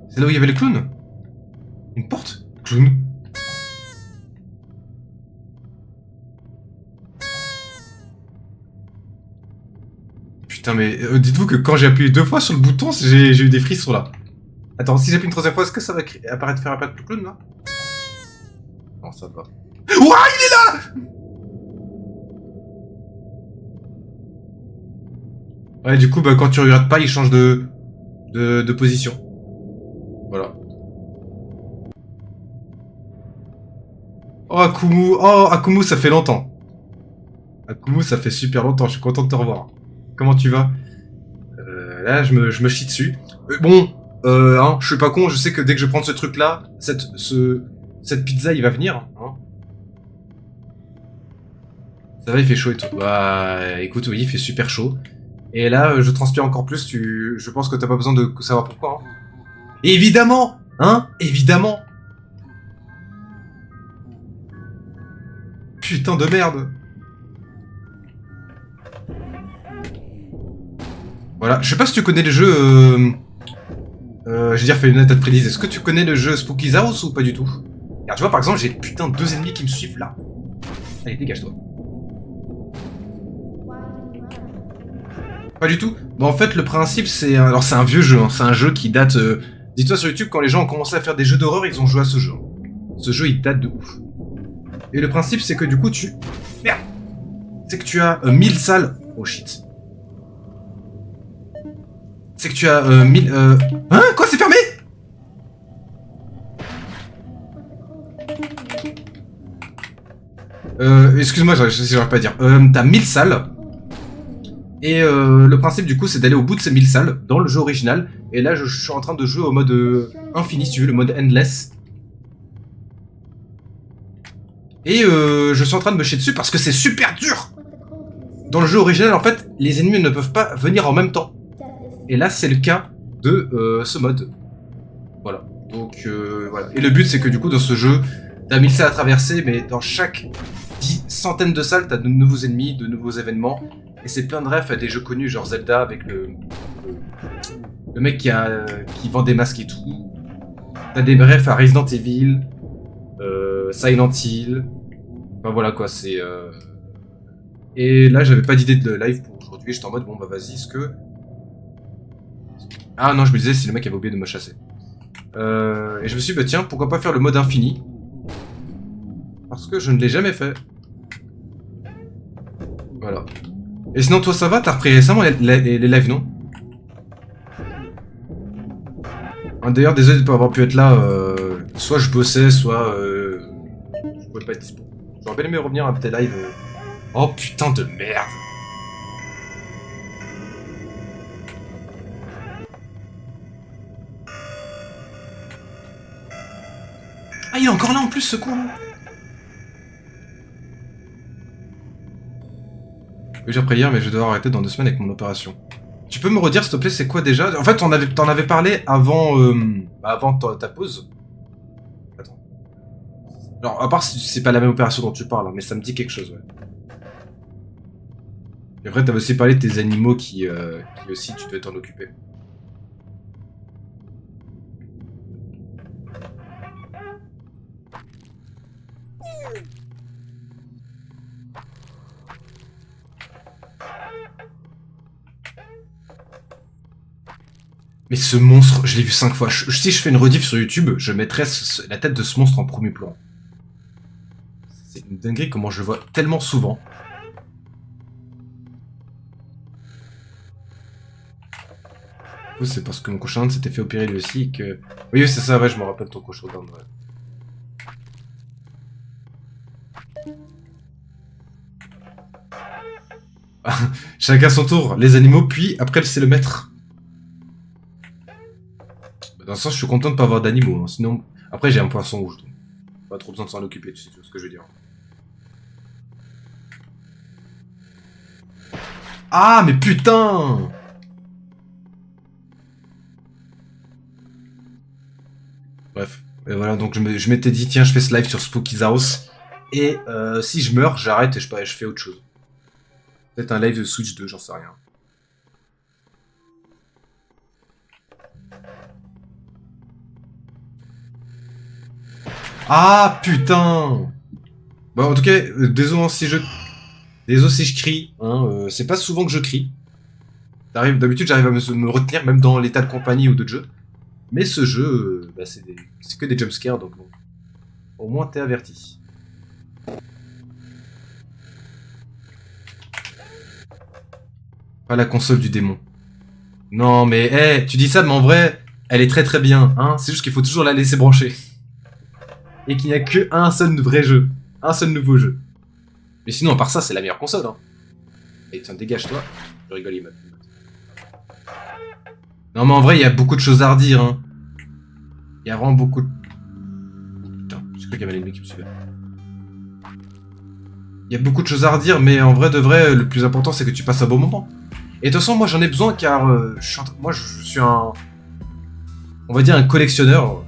C'est là où il y avait le clown? Une porte? Clown? Putain, mais dites-vous que quand j'ai appuyé 2 fois sur le bouton, j'ai eu des frissons là. Attends, si j'appuie une 3e fois, est-ce que ça va faire apparaître le clown là? Non, ça va pas. Ouah, il est là! Ouais, du coup, bah, quand tu regardes pas, il change de position. Voilà. Oh, Akumu, Akumu, ça fait longtemps. Akumu, ça fait super longtemps, je suis content de te revoir. Comment tu vas? Là, je me chie dessus. Bon, hein, je suis pas con, je sais que dès que je prends ce truc-là, cette pizza, il va venir. Hein. Ça va, il fait chaud et tout. Bah, écoute, oui, il fait super chaud. Et là, je transpire encore plus, je pense que t'as pas besoin de savoir pourquoi. Hein. Évidemment! Hein? Évidemment! Putain de merde! Voilà, je sais pas si tu connais le jeu... je veux dire, Five Nights at Freddy's. Est-ce que tu connais le jeu Spooky's House ou pas du tout? Regarde, tu vois, par exemple, j'ai putain 2 ennemis qui me suivent là. Allez, dégage-toi. Pas du tout. Bon, en fait, le principe, c'est... Alors, c'est un vieux jeu, hein. C'est un jeu qui date... Dis-toi, sur YouTube, quand les gens ont commencé à faire des jeux d'horreur, ils ont joué à ce jeu. Ce jeu, il date de ouf. Et le principe, c'est que du coup, Merde! C'est que tu as 1000 salles... Oh, shit. C'est que tu as 1000... Hein? Quoi? C'est fermé? Excuse-moi, j'arrive pas à dire. T'as 1000 salles. Et le principe du coup c'est d'aller au bout de ces 1000 salles dans le jeu original. Et là je suis en train de jouer au mode infini si tu veux, le mode endless. Et je suis en train de me chier dessus parce que c'est super dur. Dans le jeu original en fait les ennemis ne peuvent pas venir en même temps. Et là c'est le cas de ce mode. Voilà. Donc voilà. Et le but c'est que du coup dans ce jeu t'as 1000 salles à traverser mais dans chaque centaines de salles t'as de nouveaux ennemis, de nouveaux événements. Et c'est plein de refs à des jeux connus, genre Zelda avec le mec qui vend des masques et tout. T'as des refs à Resident Evil, Silent Hill. Enfin voilà quoi, c'est... Et là j'avais pas d'idée de live pour aujourd'hui, j'étais en mode bon bah vas-y, est-ce que... Ah non, je me disais si le mec avait oublié de me chasser. Et je me suis dit bah tiens, pourquoi pas faire le mode infini? Parce que je ne l'ai jamais fait. Voilà. Et sinon, toi, ça va? T'as repris récemment les lives, non? D'ailleurs, désolé de pas avoir pu être là. Soit je bossais, soit je pouvais pas être dispo. J'aurais bien aimé revenir à tes lives. Oh putain de merde! Ah, il est encore là en plus, ce con! J'ai repris hier, mais je vais devoir arrêter dans 2 semaines avec mon opération. Tu peux me redire, s'il te plaît, c'est quoi déjà? En fait, t'en avais parlé avant, avant ta pause. Attends. Alors, à part si c'est pas la même opération dont tu parles, hein, mais ça me dit quelque chose, ouais. Et après, t'avais aussi parlé de tes animaux qui aussi, tu devais t'en occuper. Mais ce monstre, je l'ai vu 5 fois. Si je fais une rediff sur YouTube, je mettrai la tête de ce monstre en premier plan. C'est une dinguerie comment je le vois tellement souvent. C'est parce que mon cochon d'Inde s'était fait opérer lui aussi que... Oui, c'est ça, ouais, je me rappelle ton cochon d'Inde, ouais. Chacun son tour, les animaux, puis après c'est le maître. Dans ce sens, je suis content de pas avoir d'animaux, hein. Sinon... Après, j'ai un poisson rouge, donc... Pas trop besoin de s'en occuper, tu sais ce que je veux dire. Ah, mais putain! Bref, et voilà, donc je m'étais dit, tiens, je fais ce live sur Spooky's House, et si je meurs, j'arrête et je fais autre chose. Peut-être un live de Switch 2, j'en sais rien. Ah, putain! Bon, en tout cas, désolé si je crie, hein, c'est pas souvent que je crie. D'habitude, j'arrive à me retenir, même dans l'état de compagnie ou d'autres jeux. Mais ce jeu, bah, c'est que des jumpscares, donc bon. Au moins, t'es averti. Pas la console du démon. Non, mais, hey, tu dis ça, mais en vrai, elle est très très bien, hein. C'est juste qu'il faut toujours la laisser brancher. Et qu'il n'y a que un seul vrai jeu. Un seul nouveau jeu. Mais sinon, à part ça, c'est la meilleure console, hein. Et tiens, dégage-toi. Je rigole, il m'a... Non, mais en vrai, il y a beaucoup de choses à redire, hein. Il y a vraiment beaucoup de... Putain, j'ai cru qu'il y avait l'ennemi qui me suivait. Il y a beaucoup de choses à redire, mais en vrai de vrai, le plus important, c'est que tu passes un bon moment. Et de toute façon, moi, j'en ai besoin, car moi, je suis un... On va dire un collectionneur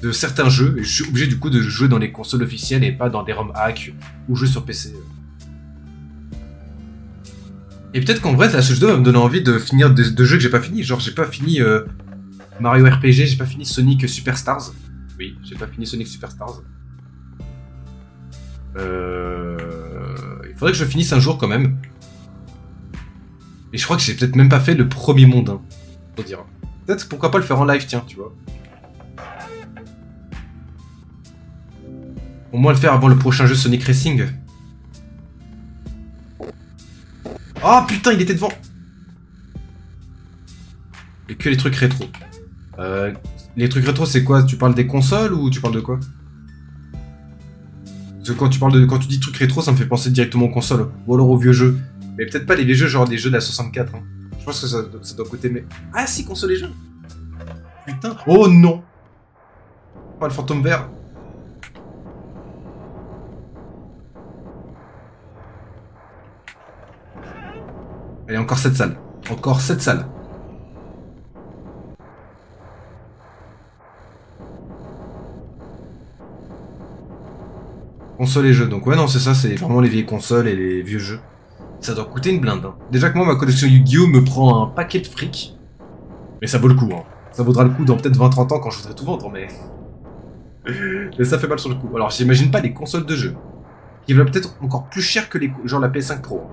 de certains jeux, et je suis obligé, du coup, de jouer dans les consoles officielles et pas dans des ROM hacks ou jouer sur PC. Et peut-être qu'en vrai, la Switch 2 va me donner envie de finir de jeux que j'ai pas fini. Genre, j'ai pas fini Mario RPG, j'ai pas fini Sonic Superstars. Oui, j'ai pas fini Sonic Superstars. Il faudrait que je finisse un jour quand même. Et je crois que j'ai peut-être même pas fait le premier monde, hein, faut dire. Peut-être pourquoi pas le faire en live, tiens, tu vois. Au moins le faire avant le prochain jeu Sonic Racing. Oh putain, il était devant. Et que les trucs rétro. Les trucs rétro, c'est quoi? Tu parles des consoles ou tu parles de quoi? Parce que quand tu dis trucs rétro, ça me fait penser directement aux consoles. Ou alors aux vieux jeux. Mais peut-être pas les vieux jeux, genre des jeux de la 64. Hein. Je pense que ça doit coûter, mais... Ah si, console et jeux. Putain. Oh non. Pas le fantôme vert. Allez, encore 7 salles. Encore 7 salles. Console et jeux. Donc ouais, non, c'est ça, c'est vraiment les vieilles consoles et les vieux jeux. Ça doit coûter une blinde. Hein. Déjà que moi, ma collection Yu-Gi-Oh! Me prend un paquet de fric. Mais ça vaut le coup. Hein. Ça vaudra le coup dans peut-être 20-30 ans quand je voudrais tout vendre, mais... mais ça fait mal sur le coup. Alors, j'imagine pas les consoles de jeux. Qui valent peut-être encore plus cher que les... genre la PS5 Pro.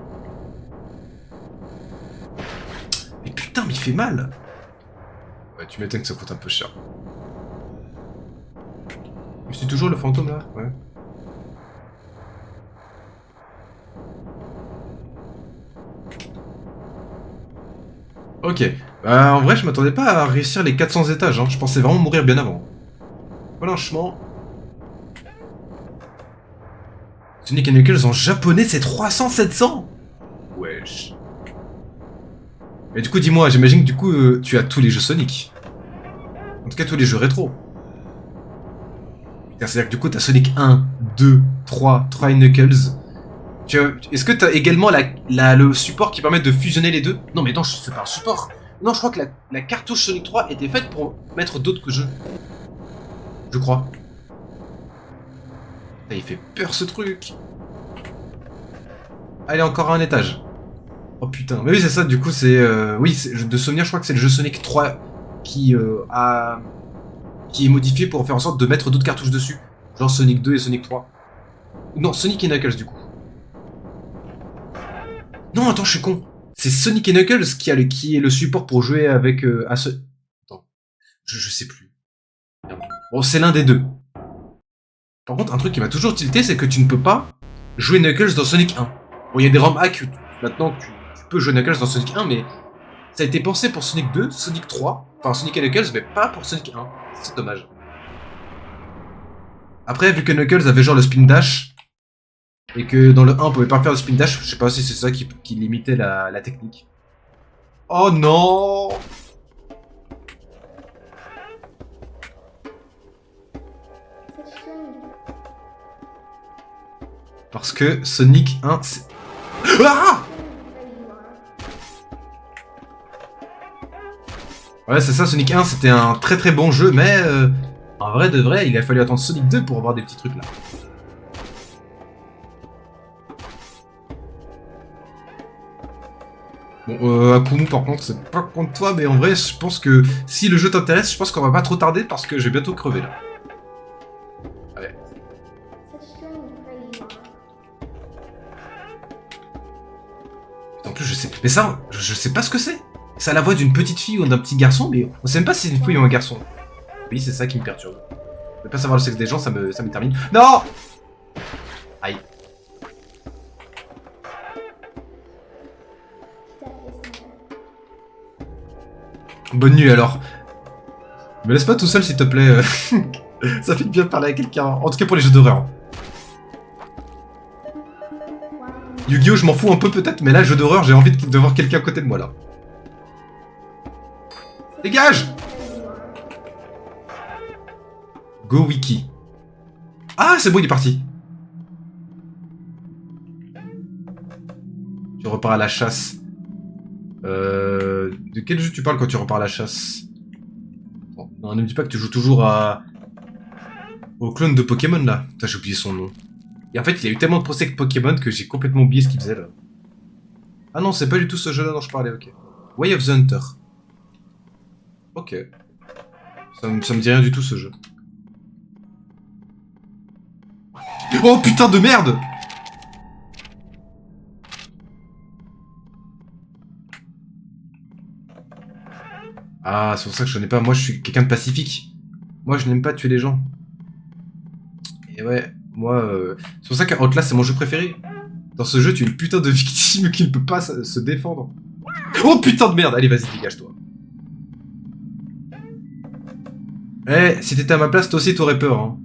Mais putain, mais il fait mal. Ouais, tu m'étonnes que ça coûte un peu cher. Mais c'est toujours le fantôme, là? Ouais. Ok. En vrai, je m'attendais pas à réussir les 400 étages. Hein. Je pensais vraiment mourir bien avant. Franchement. Sonic & Knuckles en japonais, c'est 300-700. Wesh. Mais du coup, dis-moi, j'imagine que du coup, tu as tous les jeux Sonic. En tout cas, tous les jeux rétro. C'est-à-dire que du coup, t'as Sonic 1, 2, 3 Knuckles, Est-ce que t'as également le support qui permet de fusionner les deux? Non mais non, c'est pas un support. Non, je crois que la cartouche Sonic 3 était faite pour mettre d'autres jeux. Je crois. Putain, il fait peur ce truc. Allez, encore un étage. Oh putain. Mais oui, c'est ça, du coup, c'est... oui, de souvenir, je crois que c'est le jeu Sonic 3 qui est modifié pour faire en sorte de mettre d'autres cartouches dessus. Genre Sonic 2 et Sonic 3. Non, Sonic et Knuckles, du coup. Non, attends, je suis con. C'est Sonic et Knuckles qui est le support pour jouer avec... Attends. Je sais plus. Merde. Bon, c'est l'un des deux. Par contre, un truc qui m'a toujours tilté, c'est que tu ne peux pas jouer Knuckles dans Sonic 1. Bon, il y a des ROM hacks maintenant que tu peux jouer Knuckles dans Sonic 1, mais ça a été pensé pour Sonic 2, Sonic 3, enfin Sonic et Knuckles, mais pas pour Sonic 1. C'est dommage. Après, vu que Knuckles avait genre le spin dash, et que dans le 1 on pouvait pas faire le spin dash, je sais pas si c'est ça qui limitait la technique. Oh non! Parce que Sonic 1, c'est... Ah! Ouais, c'est ça, Sonic 1, c'était un très très bon jeu, mais en vrai de vrai, il a fallu attendre Sonic 2 pour avoir des petits trucs là. Bon, Akumu par contre, c'est pas contre toi, mais en vrai, je pense que si le jeu t'intéresse, je pense qu'on va pas trop tarder parce que je vais bientôt crever là. Allez. En plus, je sais. Mais ça, je sais pas ce que c'est. Ça a la voix d'une petite fille ou d'un petit garçon, mais on sait même pas si c'est une fille ou un garçon. Oui, c'est ça qui me perturbe. Ne pas savoir le sexe des gens, ça me termine. Non! Aïe. Bonne nuit alors. Me laisse pas tout seul s'il te plaît. Ça fait bien de parler à quelqu'un. En tout cas pour les jeux d'horreur. Yu-Gi-Oh! Je m'en fous un peu peut-être, mais là, jeu d'horreur, j'ai envie de voir quelqu'un à côté de moi là. Dégage! Go Wiki. Ah, c'est bon, il est parti. Tu repars à la chasse. De quel jeu tu parles quand tu repars à la chasse? Bon, non, ne me dis pas que tu joues toujours au clone de Pokémon là. Putain, j'ai oublié son nom. Et en fait, il y a eu tellement de procès avec Pokémon que j'ai complètement oublié ce qu'il faisait là. Ah non, c'est pas du tout ce jeu-là dont je parlais, ok. Way of the Hunter. Ok. Ça me dit rien du tout ce jeu. Oh putain de merde! Ah, c'est pour ça que je n'ai pas. Moi, je suis quelqu'un de pacifique. Moi, je n'aime pas tuer les gens. Et ouais, moi, c'est pour ça qu'Outlast, c'est mon jeu préféré. Dans ce jeu, tu es une putain de victime qui ne peut pas se défendre. Oh putain de merde! Allez, vas-y, dégage-toi. Eh, si t'étais à ma place, toi aussi, t'aurais peur, hein.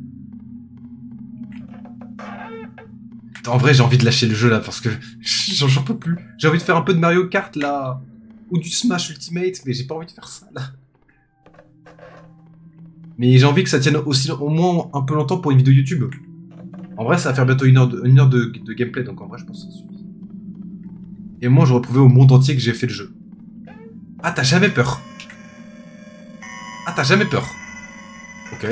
En vrai, j'ai envie de lâcher le jeu, là, parce que j'en peux plus. J'ai envie de faire un peu de Mario Kart, là. Ou du Smash Ultimate, mais j'ai pas envie de faire ça, là. Mais j'ai envie que ça tienne aussi au moins un peu longtemps pour une vidéo YouTube. En vrai, ça va faire bientôt une heure de gameplay, donc en vrai, je pense que ça suffit. Et moi, j'aurais prouvé au monde entier que j'ai fait le jeu. Ah, t'as jamais peur. Ah, t'as jamais peur. Ok.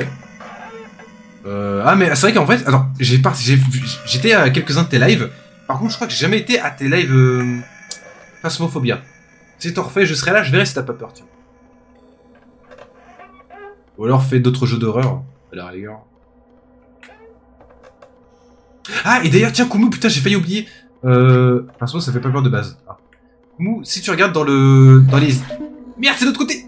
Ah, mais c'est vrai qu'en fait, attends, j'étais à quelques-uns de tes lives. Par contre, je crois que j'ai jamais été à tes lives Phasmophobia. Si t'en refais, je serai là, je verrai si t'as pas peur, tiens. Ou alors fais d'autres jeux d'horreur, à la rigueur. Ah, et d'ailleurs, tiens, Kumu, putain, j'ai failli oublier. Enfin, ça fait pas peur de base. Ah. Kumu, si tu regardes dans les... Merde, c'est de l'autre côté.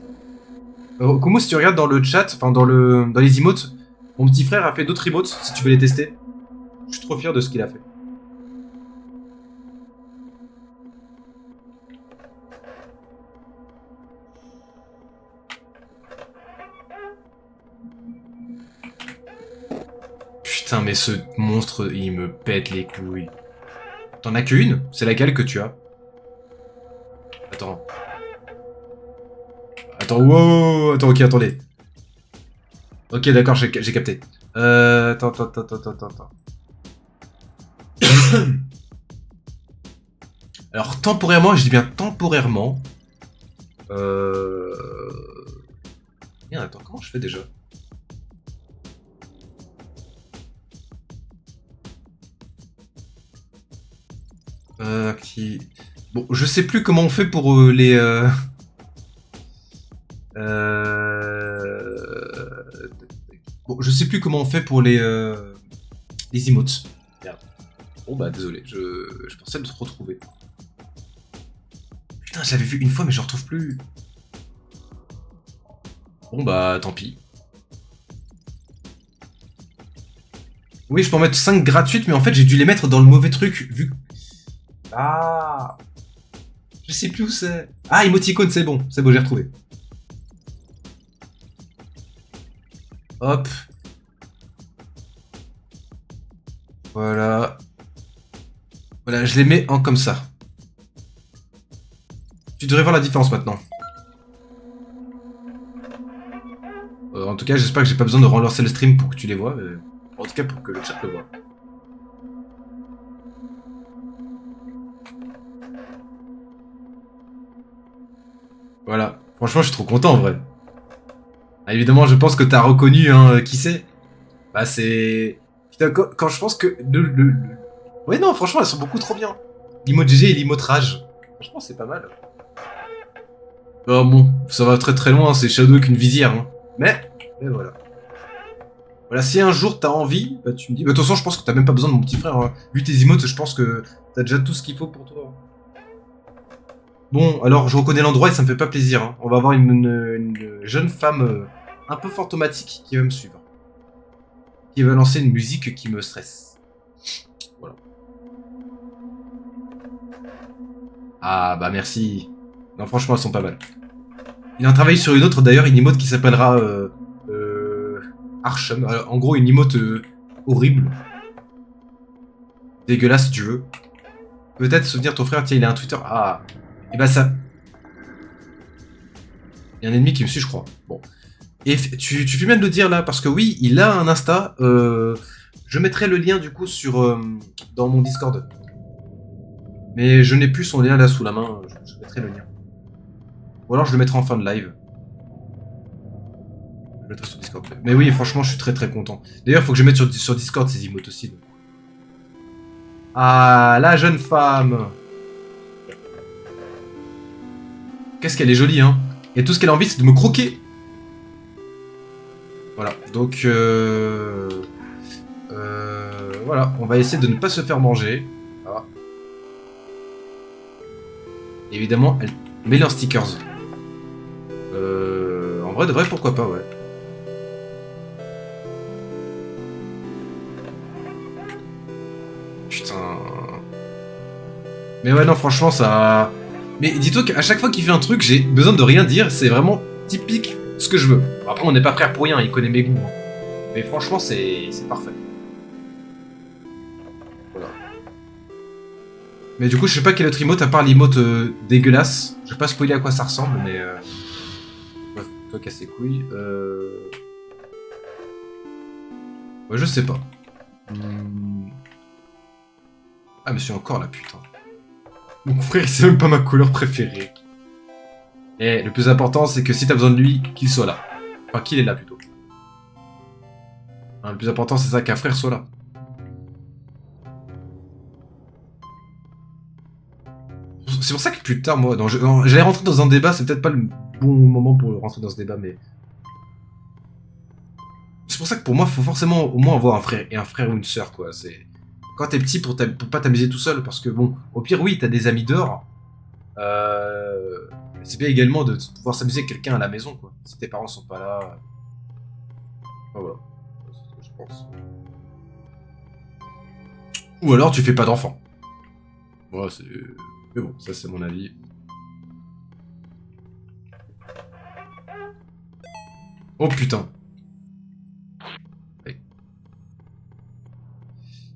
Kumu, si tu regardes dans le chat, enfin dans les emotes, mon petit frère a fait d'autres emotes, si tu veux les tester. Je suis trop fier de ce qu'il a fait. Putain, mais ce monstre, il me pète les couilles. T'en as qu'une? C'est laquelle que tu as? Attends. Attends, wow, attends, ok, attendez. Ok, d'accord, j'ai capté. Attends. Alors temporairement, je dis bien temporairement. Merde, attends, comment je fais déjà? Qui... Bon, je sais plus comment on fait pour les... Bon, je sais plus comment on fait pour les emotes. Merde. Bon bah désolé, je pensais le retrouver. Putain, j'avais vu une fois mais je retrouve plus. Bon bah tant pis. Oui, je peux en mettre 5 gratuites, mais en fait j'ai dû les mettre dans le mauvais truc, vu que... Ah, je sais plus où c'est. Ah, emoticône, c'est bon, j'ai retrouvé. Hop. Voilà. Voilà, je les mets en comme ça. Tu devrais voir la différence maintenant. En tout cas, j'espère que j'ai pas besoin de relancer le stream pour que tu les vois. En tout cas, pour que le chat le voit. Voilà. Franchement, je suis trop content en vrai. Ah, évidemment, je pense que t'as reconnu hein, qui c'est. Bah, c'est. Putain, quand je pense que. Ouais, non, franchement, elles sont beaucoup trop bien. L'emoji et l'emotrage. Franchement, c'est pas mal. Oh bon, ça va très très loin, c'est Shadow avec une visière. Hein. Mais voilà. Voilà, si un jour t'as envie, bah tu me dis. Bah, de toute façon, je pense que t'as même pas besoin de mon petit frère. Hein. Vu tes emotes, je pense que t'as déjà tout ce qu'il faut pour toi. Bon, alors je reconnais l'endroit et ça me fait pas plaisir. Hein. On va avoir une jeune femme un peu fantomatique qui va me suivre. Qui va lancer une musique qui me stresse. Voilà. Ah bah merci. Non, franchement, elles sont pas mal. Il a travaillé sur une autre d'ailleurs, une emote qui s'appellera Archum. En gros, une emote horrible. Dégueulasse si tu veux. Peut-être souvenir ton frère, tiens, il a un Twitter. Ah. Et bah ça. Il y a un ennemi qui me suit, je crois. Bon. Et tu fais bien de le dire là, parce que oui, il a un Insta. Je mettrai le lien du coup sur dans mon Discord. Mais je n'ai plus son lien là sous la main. Je mettrai le lien. Ou alors je le mettrai en fin de live. Je le mettrai sur Discord. Mais oui, franchement, je suis très très content. D'ailleurs, il faut que je mette sur Discord ces emotes aussi. Donc. Ah, la jeune femme. Qu'est-ce qu'elle est jolie, hein. Et tout ce qu'elle a envie, c'est de me croquer. Voilà, donc voilà, on va essayer de ne pas se faire manger. Voilà. Évidemment, elle met leurs stickers. En vrai, de vrai, pourquoi pas, ouais. Putain. Mais ouais, non, franchement, ça... Mais dis-toi qu'à chaque fois qu'il fait un truc, j'ai besoin de rien dire. C'est vraiment typique ce que je veux. Après, on n'est pas frères pour rien, il connaît mes goûts. Hein. Mais franchement, c'est parfait. Voilà. Mais du coup, je sais pas quel autre emote à part l'emote dégueulasse. Je vais pas spoiler à quoi ça ressemble, mais... Bref, toi casse les couilles. Ouais, je sais pas. Ah, mais c'est encore là, putain. Mon frère, il sait même pas ma couleur préférée. Et le plus important, c'est que si t'as besoin de lui, qu'il soit là. Enfin, qu'il est là, plutôt. Hein, le plus important, c'est ça, qu'un frère soit là. C'est pour ça que plus tard, moi, j'allais rentrer dans un débat, c'est peut-être pas le bon moment pour rentrer dans ce débat, mais... C'est pour ça que pour moi, faut forcément au moins avoir un frère ou une sœur, quoi. C'est... Quand t'es petit, pour pas t'amuser tout seul, parce que bon, au pire, oui, t'as des amis dehors. C'est bien également de pouvoir s'amuser avec quelqu'un à la maison, quoi. Si tes parents sont pas là. Enfin, voilà. C'est ce que je pense. Ou alors tu fais pas d'enfant. Voilà, c'est. Mais bon, ça c'est mon avis. Oh putain. Ouais.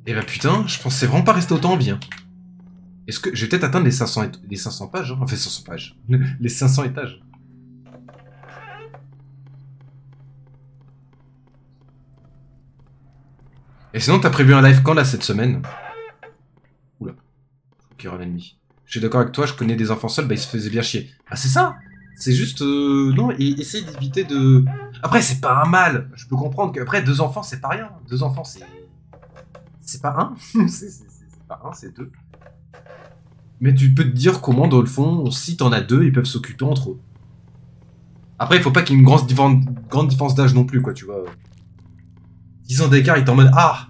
Et bah putain, je pensais vraiment pas rester autant en vie. Hein. Est-ce que je vais peut-être atteindre les 500 pages hein. Enfin 500 pages. Les 500 étages. Et sinon, t'as prévu un live quand là cette semaine? Oula. Faut qu'il y aura un ennemi. Je suis d'accord avec toi, je connais des enfants seuls, bah ils se faisaient bien chier. Ah c'est ça. C'est juste... non, et essaye d'éviter de... Après, c'est pas un mal. Je peux comprendre qu'après, 2 enfants, c'est pas rien. 2 enfants, c'est... C'est pas un. C'est pas un, c'est 2. Mais tu peux te dire comment, dans le fond, si t'en as 2, ils peuvent s'occuper entre eux. Après, il faut pas qu'il y ait une grande différence d'âge non plus, quoi, tu vois. 10 ans d'écart, il est en mode... Ah,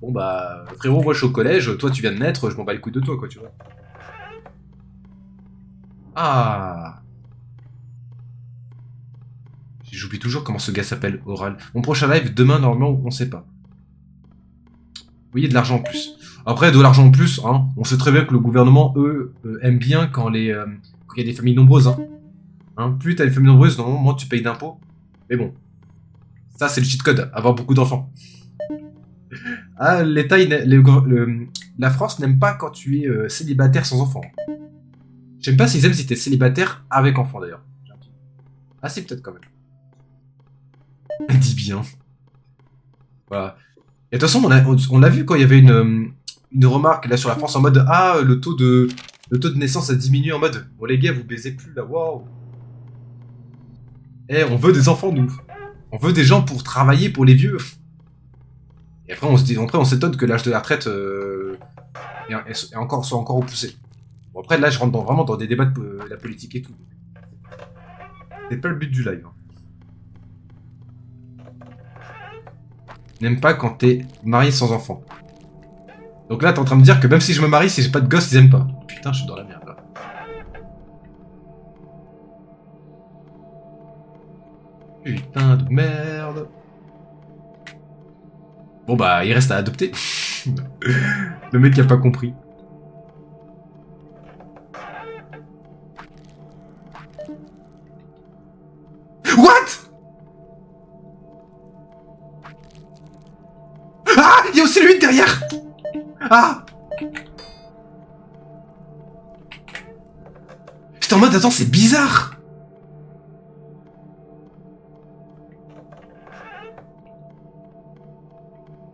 bon bah, frérot, moi je suis au collège, toi tu viens de naître, je m'en bats les couilles de toi, quoi, tu vois. Ah... J'oublie toujours comment ce gars s'appelle, Oral. Mon prochain live, demain, normalement, on sait pas. Oui, il y a de l'argent en plus. Après, de l'argent en plus, hein, on sait très bien que le gouvernement, eux, aime bien quand il y a des familles nombreuses. Plus t'as des familles nombreuses, normalement, moins tu payes d'impôts. Mais bon, ça c'est le cheat code, avoir beaucoup d'enfants. Ah, l'État, la France n'aime pas quand tu es célibataire sans enfant. Je sais pas s'ils aiment si t'es célibataire avec enfant d'ailleurs. Ah si, peut-être quand même. Dis bien. Voilà. Et de toute façon, on l'a vu quand il y avait une remarque là sur la France en mode ah le taux de naissance a diminué en mode bon les gars vous baisez plus là waouh. Eh on veut des enfants nous. On veut des gens pour travailler pour les vieux. Et après on s'étonne que l'âge de la retraite soit encore repoussé. Bon après là je rentre vraiment dans des débats de la politique et tout. C'est pas le but du live. N'aime pas quand t'es marié sans enfant. Donc là, t'es en train de me dire que même si je me marie, si j'ai pas de gosse, ils aiment pas. Putain, je suis dans la merde là. Putain de merde. Bon bah, il reste à adopter. Le mec qui a pas compris. What? Ah, il y a aussi lui derrière. Ah. J'étais en mode, attends, c'est bizarre.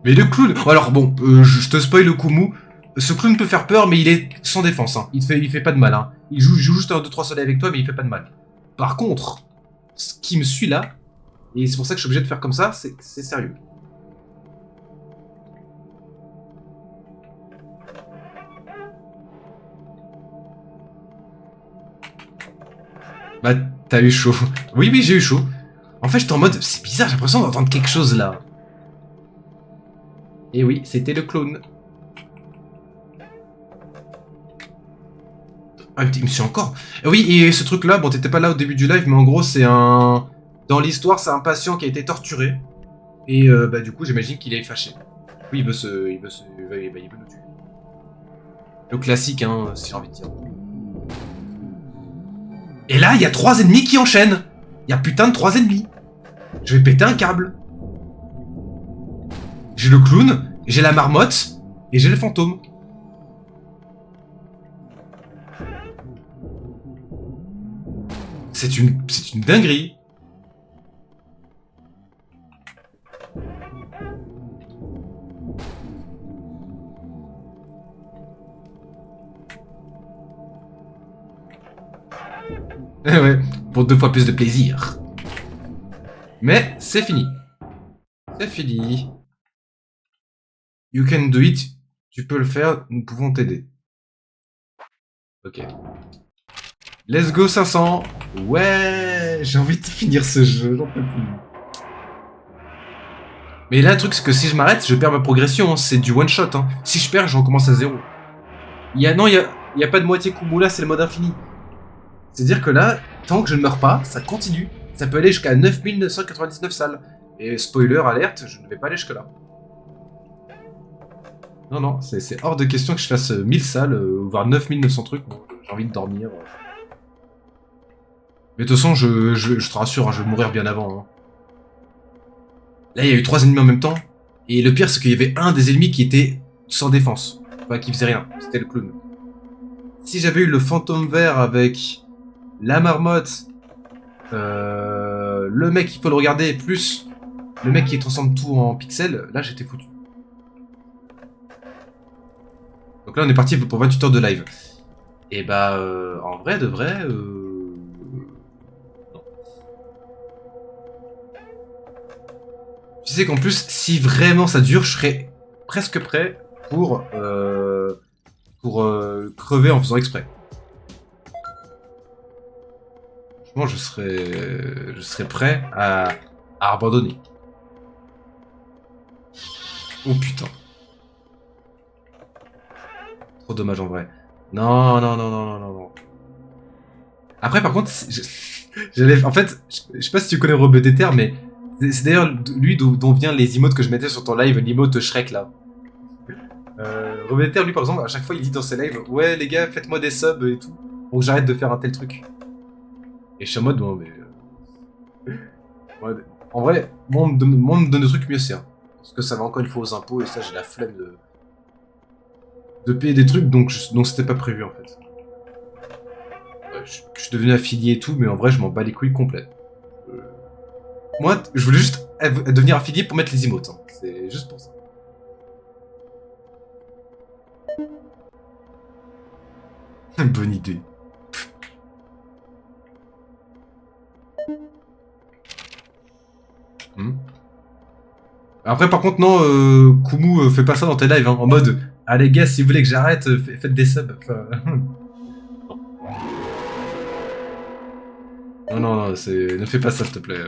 Mais le clown... Alors bon, je te spoil le coup mou. Ce clown peut faire peur, mais il est sans défense. Hein. Il fait pas de mal. Hein. Il joue juste 1, 2, 3 soleils avec toi, mais il fait pas de mal. Par contre, ce qui me suit là, et c'est pour ça que je suis obligé de faire comme ça, c'est sérieux. Bah, t'as eu chaud. Oui, oui, j'ai eu chaud. En fait, j'étais en mode, c'est bizarre, j'ai l'impression d'entendre quelque chose là. Et oui, c'était le clone. Ah, il me suit encore. Oui, et ce truc là, bon, t'étais pas là au début du live, mais en gros, c'est un... Dans l'histoire, c'est un patient qui a été torturé. Et bah, du coup, j'imagine qu'il est fâché. Oui, il veut il veut nous tuer. Le classique, hein, si j'ai envie de dire. Et là, il y a 3 ennemis qui enchaînent. Il y a putain de 3 ennemis. Je vais péter un câble. J'ai le clown, j'ai la marmotte, et j'ai le fantôme. C'est une dinguerie. Ouais, pour 2 fois plus de plaisir. Mais c'est fini. C'est fini. You can do it. Tu peux le faire, nous pouvons t'aider. Ok. Let's go 500. Ouais, j'ai envie de finir ce jeu, j'en peux plus. Mais là, le truc, c'est que si je m'arrête, je perds ma progression. Hein. C'est du one shot. Hein. Si je perds, je recommence à 0. Il y a pas de moitié Kumu là, c'est le mode infini. C'est-à-dire que là, tant que je ne meurs pas, ça continue. Ça peut aller jusqu'à 9999 salles. Et spoiler, alerte, je ne vais pas aller jusque là. Non, non, c'est hors de question que je fasse 1000 salles, voire 9900 trucs. Bon, j'ai envie de dormir. Mais de toute façon, je te rassure, hein, je vais mourir bien avant. Hein. Là, il y a eu 3 ennemis en même temps. Et le pire, c'est qu'il y avait un des ennemis qui était sans défense. Enfin, qui faisait rien. C'était le clown. Si j'avais eu le fantôme vert avec la marmotte, le mec qui peut le regarder, plus le mec qui transforme tout en pixels, là, j'étais foutu. Donc là, on est parti pour 28 heures de live. Et bah, en vrai, de vrai, non. Tu sais qu'en plus, si vraiment ça dure, je serais presque prêt pour crever en faisant exprès. Franchement, je serais prêt à abandonner. Oh putain, trop dommage en vrai. Non, non, non, non, non, non, non. Après, par contre, en fait, je sais pas si tu connais Robe Déter, mais c'est d'ailleurs lui dont vient les emotes que je mettais sur ton live, l'emote Shrek là. Robe Déter, lui par exemple, à chaque fois il dit dans ses lives, ouais les gars, faites-moi des subs et tout, pour que j'arrête de faire un tel truc. Et je suis en mode, bon, mais. Ouais, en vrai, moins on me donne de trucs, mieux c'est. Hein. Parce que ça va encore une fois aux impôts, et ça, j'ai la flemme de payer des trucs dont c'était pas prévu en fait. Je suis devenu affilié et tout, mais en vrai, je m'en bats les couilles complètes. Euh, Moi, je voulais juste devenir affilié pour mettre les emotes. Hein. C'est juste pour ça. Bonne idée. Hmm. Après, par contre, non, Kumu, fais pas ça dans tes lives, hein, en mode, ah les gars, si vous voulez que j'arrête, faites des subs. Enfin, non, non, non, ne fais pas ça, s'il te plaît.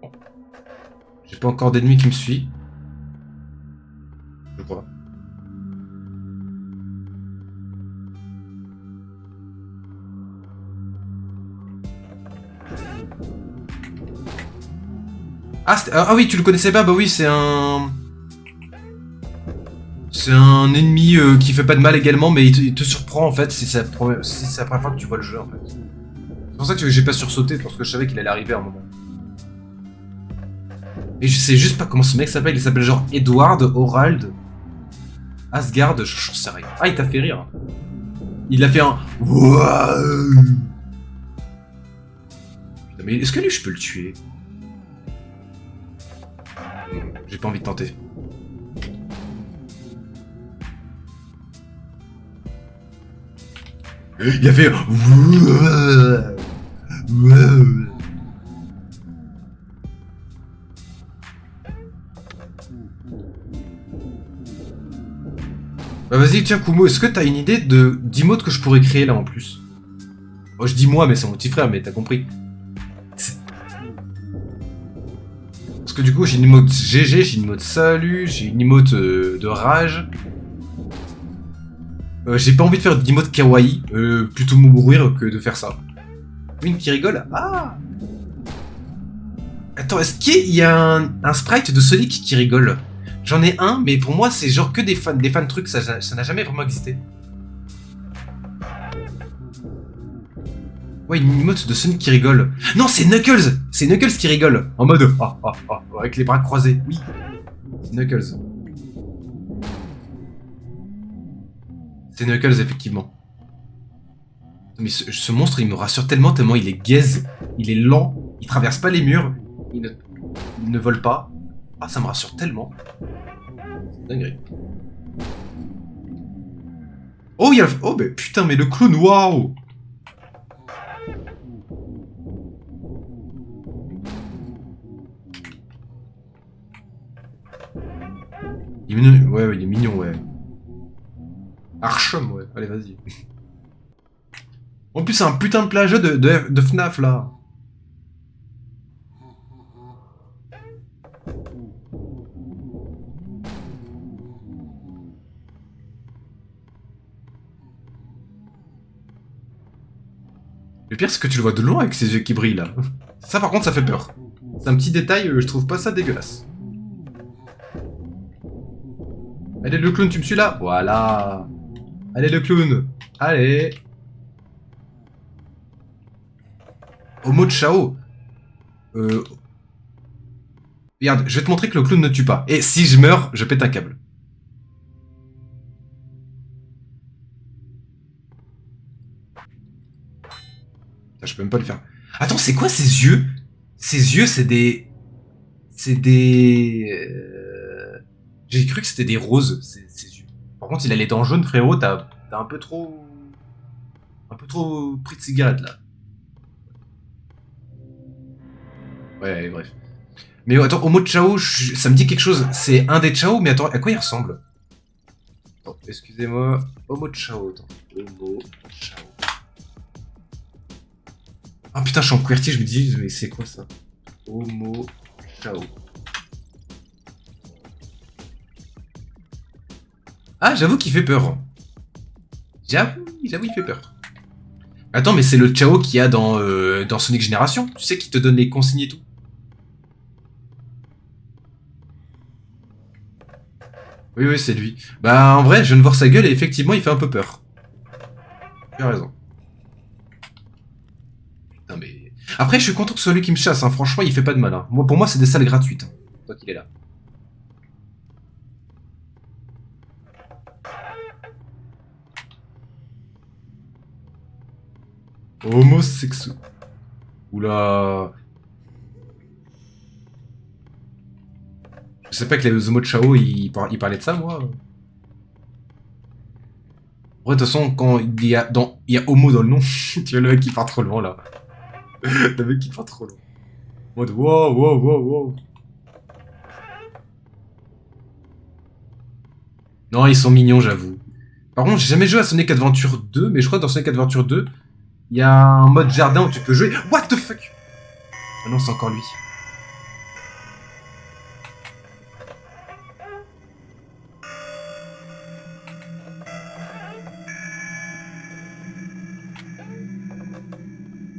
Bon. J'ai pas encore d'ennemi qui me suit, je crois. Ah oui, tu le connaissais pas? Bah oui, c'est un. C'est un ennemi qui fait pas de mal également, mais il te surprend en fait si c'est la première fois que tu vois le jeu en fait. C'est pour ça que j'ai pas sursauté parce que je savais qu'il allait arriver à un moment. Et je sais juste pas comment ce mec s'appelle, il s'appelle genre Edward, Horald, Asgard, j'en sais rien. Ah, il t'a fait rire. Il a fait un. Putain, mais est-ce que lui je peux le tuer? J'ai pas envie de tenter. Il a fait. Bah vas-y, tiens Kumo, est-ce que t'as une idée d'emote que je pourrais créer là en plus? Moi je dis moi, mais c'est mon petit frère, mais t'as compris. Parce que du coup j'ai une emote GG, j'ai une emote salut, j'ai une emote de rage. J'ai pas envie de faire d'emote kawaii, plutôt mourir que de faire ça. Une qui rigole? Ah! Attends, est-ce qu'il y a un sprite de Sonic qui rigole? J'en ai un, mais pour moi c'est genre que des fans trucs, ça n'a jamais vraiment existé. Ouais, une emote de Sonic qui rigole. Non, c'est Knuckles! C'est Knuckles qui rigole. En mode avec les bras croisés. Oui. C'est Knuckles. C'est Knuckles, effectivement. Mais ce monstre, il me rassure tellement il est gaze, il est lent, il traverse pas les murs, il ne vole pas. Ah, ça me rassure tellement. C'est dingue. Oh, il y a... Oh, mais putain, mais le clown, waouh! Il est mignon, ouais, il est mignon, ouais. Archum, ouais, allez, vas-y. En plus, c'est un putain de plagiat de FNAF, là. Le pire, c'est que tu le vois de loin avec ses yeux qui brillent, là. Ça, par contre, ça fait peur. C'est un petit détail, je trouve pas ça dégueulasse. Allez, le clown, tu me suis là? Voilà. Allez, le clown. Allez. Homo de Chao. Regarde, je vais te montrer que le clown ne tue pas. Et si je meurs, je pète un câble. Je peux même pas le faire. Attends, c'est quoi ces yeux? Ces yeux, c'est des... C'est des... J'ai cru que c'était des roses. Par contre, il a les dents jaunes, frérot, t'as un peu trop... Un peu trop pris de cigarette, là. Ouais, bref. Mais attends, Homo Chao, ça me dit quelque chose. C'est un des Chao, mais attends, à quoi il ressemble? Attends, excusez-moi. Homo Chao, attends. Homo Chao. Ah putain, je suis en QWERTY, je me dis, mais c'est quoi ça? Homo Chao. Ah, j'avoue qu'il fait peur. J'avoue, il fait peur. Attends, mais c'est le Chao qu'il y a dans Sonic Génération. Tu sais, qui te donne les consignes et tout. Oui, oui, c'est lui. Bah, en vrai, je viens de voir sa gueule et effectivement, il fait un peu peur. Tu as raison. Putain, mais... Après, je suis content que ce soit lui qui me chasse, hein. Franchement, il fait pas de mal. Hein. Moi, pour moi, c'est des salles gratuites. Hein. Toi qu'il est là. Homosexuel. Oula. Je sais pas que les Homo Chao, ils parlaient de ça, moi. Ouais, de toute façon, quand il y a homo dans le nom, tu vois le mec qui part trop loin, là. Le mec qui part trop loin. En mode, wow, wow, wow, wow. Non, ils sont mignons, j'avoue. Par contre, j'ai jamais joué à Sonic Adventure 2, mais je crois que dans Sonic Adventure 2, il y a un mode jardin où tu peux jouer. What the fuck? Ah non, c'est encore lui.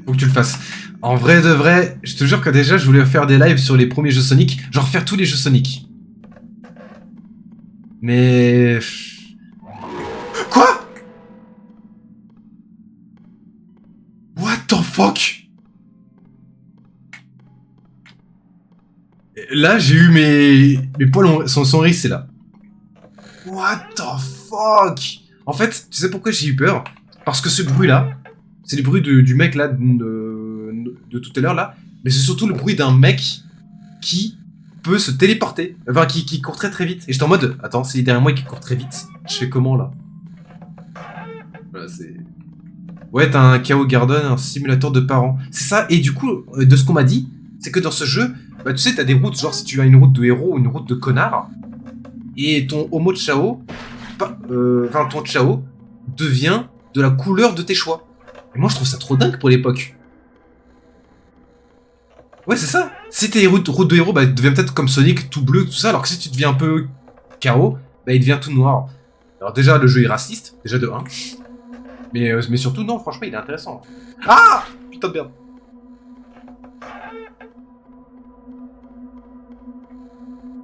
Faut que tu le fasses. En vrai de vrai, je te jure que déjà, je voulais faire des lives sur les premiers jeux Sonic. Genre faire tous les jeux Sonic. Mais... Quoi? What the fuck? Là, j'ai eu mes poils sont rissés là. What the fuck? En fait, tu sais pourquoi j'ai eu peur? Parce que ce bruit là, c'est le bruit du mec là de tout à l'heure là, mais c'est surtout le bruit d'un mec qui peut se téléporter, enfin qui court très très vite. Et j'étais en mode, attends, c'est derrière moi qui court très vite. Je fais comment là? Voilà, c'est... Ouais, t'as un KO Garden, un simulateur de parents. C'est ça, et du coup, de ce qu'on m'a dit, c'est que dans ce jeu, bah tu sais, t'as des routes, genre si tu as une route de héros ou une route de connard, et ton Homo Chao, enfin ton Chao, devient de la couleur de tes choix. Et moi je trouve ça trop dingue pour l'époque. Ouais, c'est ça. Si t'es route de héros, bah il devient peut-être comme Sonic, tout bleu, tout ça, alors que si tu deviens un peu KO, bah il devient tout noir. Alors déjà, le jeu est raciste, déjà de 1. Mais surtout, non, franchement, il est intéressant. Ah! Putain de merde.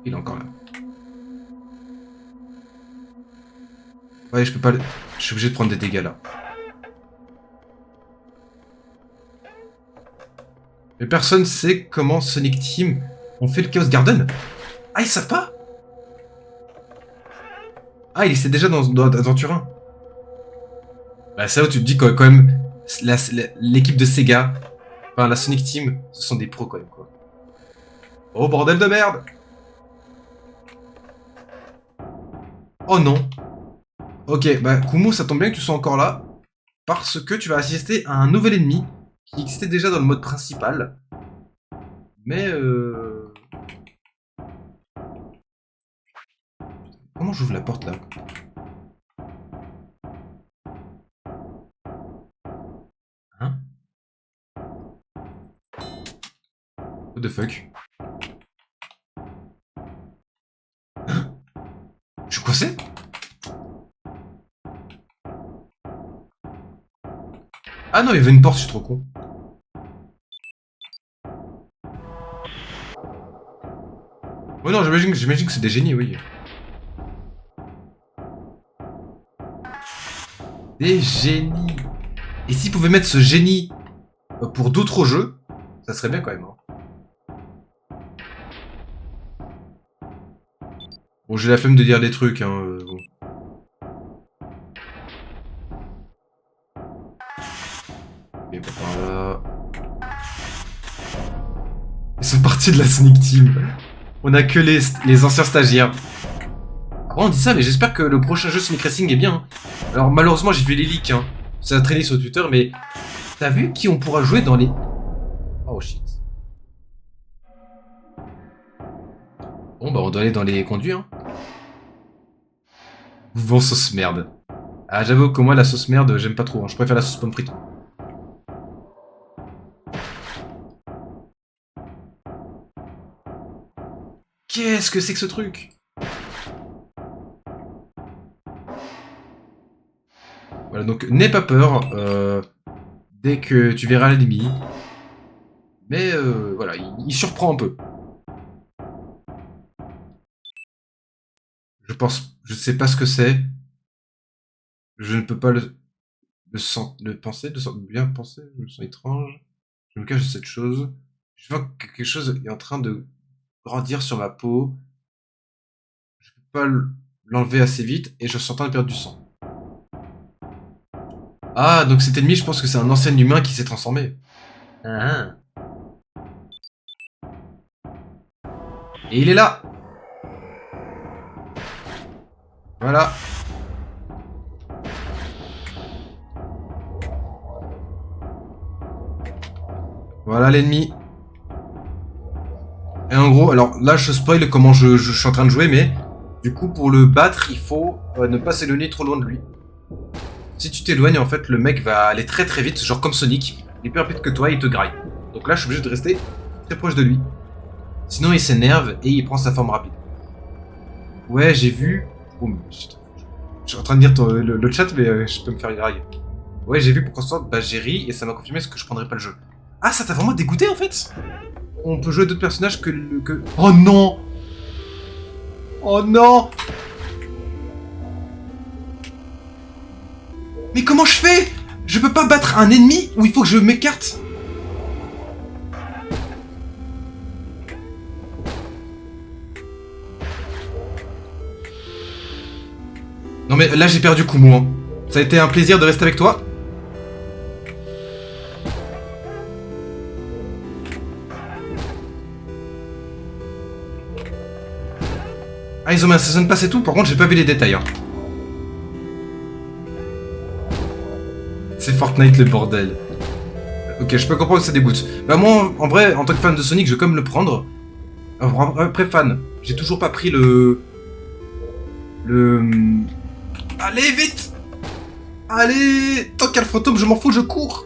Il est encore là. Ouais, je peux pas... Je suis obligé de prendre des dégâts, là. Mais personne sait comment Sonic Team ont fait le Chaos Garden. Ah, ils savent pas? Ah, il essaie déjà dans Adventure 1. Bah, ça où tu te dis quand même, l'équipe de Sega, enfin la Sonic Team, ce sont des pros quand même, quoi. Oh, bordel de merde! Oh non! Ok, bah Kumo, ça tombe bien que tu sois encore là, parce que tu vas assister à un nouvel ennemi qui existait déjà dans le mode principal. Mais comment j'ouvre la porte là? Hein? What the fuck? Hein? Je suis coincé? Ah non, il y avait une porte, je suis trop con. Ouais, non, j'imagine que c'est des génies, oui. Des génies. Et s'ils pouvaient mettre ce génie pour d'autres jeux, ça serait bien quand même. Hein. Bon, j'ai la flemme de dire des trucs, hein. Bon. Et par là... Ils sont partis de la Sonic Team. On a que les anciens stagiaires. Après on dit ça, mais j'espère que le prochain jeu Sonic Racing est bien. Hein. Alors malheureusement j'ai vu les leaks, hein. Ça a traîné sur Twitter, mais t'as vu qui on pourra jouer dans les... Oh shit. Bon bah on doit aller dans les conduits, hein. Mouvement sauce merde. Ah j'avoue que moi la sauce merde j'aime pas trop, hein. Je préfère la sauce pomme frite. Qu'est-ce que c'est que ce truc? Voilà, donc n'aie pas peur dès que tu verras l'ennemi. Mais voilà, il surprend un peu. Je sais pas ce que c'est. Je ne peux pas le penser, bien penser, je me sens étrange. Je me cache de cette chose. Je vois que quelque chose est en train de grandir sur ma peau. Je peux pas l'enlever assez vite et je suis en train de perdre du sang. Ah, donc cet ennemi, je pense que c'est un ancien humain qui s'est transformé. Ah. Et il est là. Voilà. Voilà l'ennemi. Et en gros, alors là je spoil comment je suis en train de jouer, mais du coup pour le battre, il faut ne pas s'éloigner trop loin de lui. Si tu t'éloignes, en fait, le mec va aller très très vite, genre comme Sonic. Il est plus rapide que toi, il te graille. Donc là, je suis obligé de rester très proche de lui. Sinon, il s'énerve et il prend sa forme rapide. Ouais, j'ai vu... Oh, mais je suis en train de lire le chat, mais je peux me faire grailler. Ouais, j'ai vu pour l'instant, bah j'ai ri et ça m'a confirmé ce que je prendrais pas le jeu. Ah, ça t'a vraiment dégoûté, en fait? On peut jouer d'autres personnages que... Oh non! Oh non! Mais comment je fais? Je peux pas battre un ennemi ou il faut que je m'écarte? Non mais là j'ai perdu Kumo. Hein. Ça a été un plaisir de rester avec toi. Ah ils ont mis un season pass et tout, par contre j'ai pas vu les détails. Hein. C'est Fortnite le bordel. Ok, je peux comprendre que ça dégoûte. Bah moi, en vrai, en tant que fan de Sonic, je vais quand même le prendre. Après fan, j'ai toujours pas pris le... Allez, vite! Allez! Tant qu'il y a le fantôme, je m'en fous, je cours!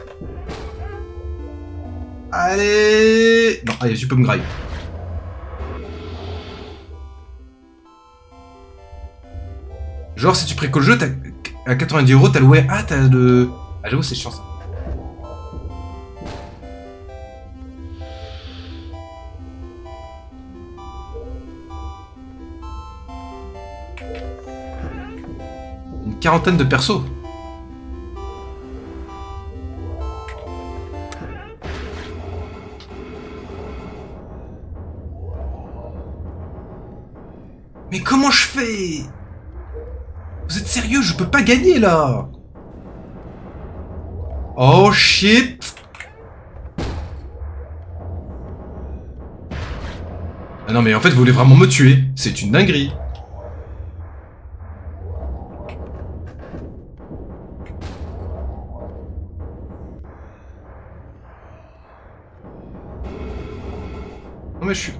Allez! Non, allez, tu peux me grailler. Genre, si tu précoles le jeu, à 90 €, t'as loué... Ah, t'as le... Ah, j'avoue, c'est chiant, ça. Une quarantaine de persos. Mais comment je fais? Vous êtes sérieux? Je peux pas gagner, là! Oh, shit! Ah non, mais en fait, vous voulez vraiment me tuer. C'est une dinguerie. Non, mais je suis...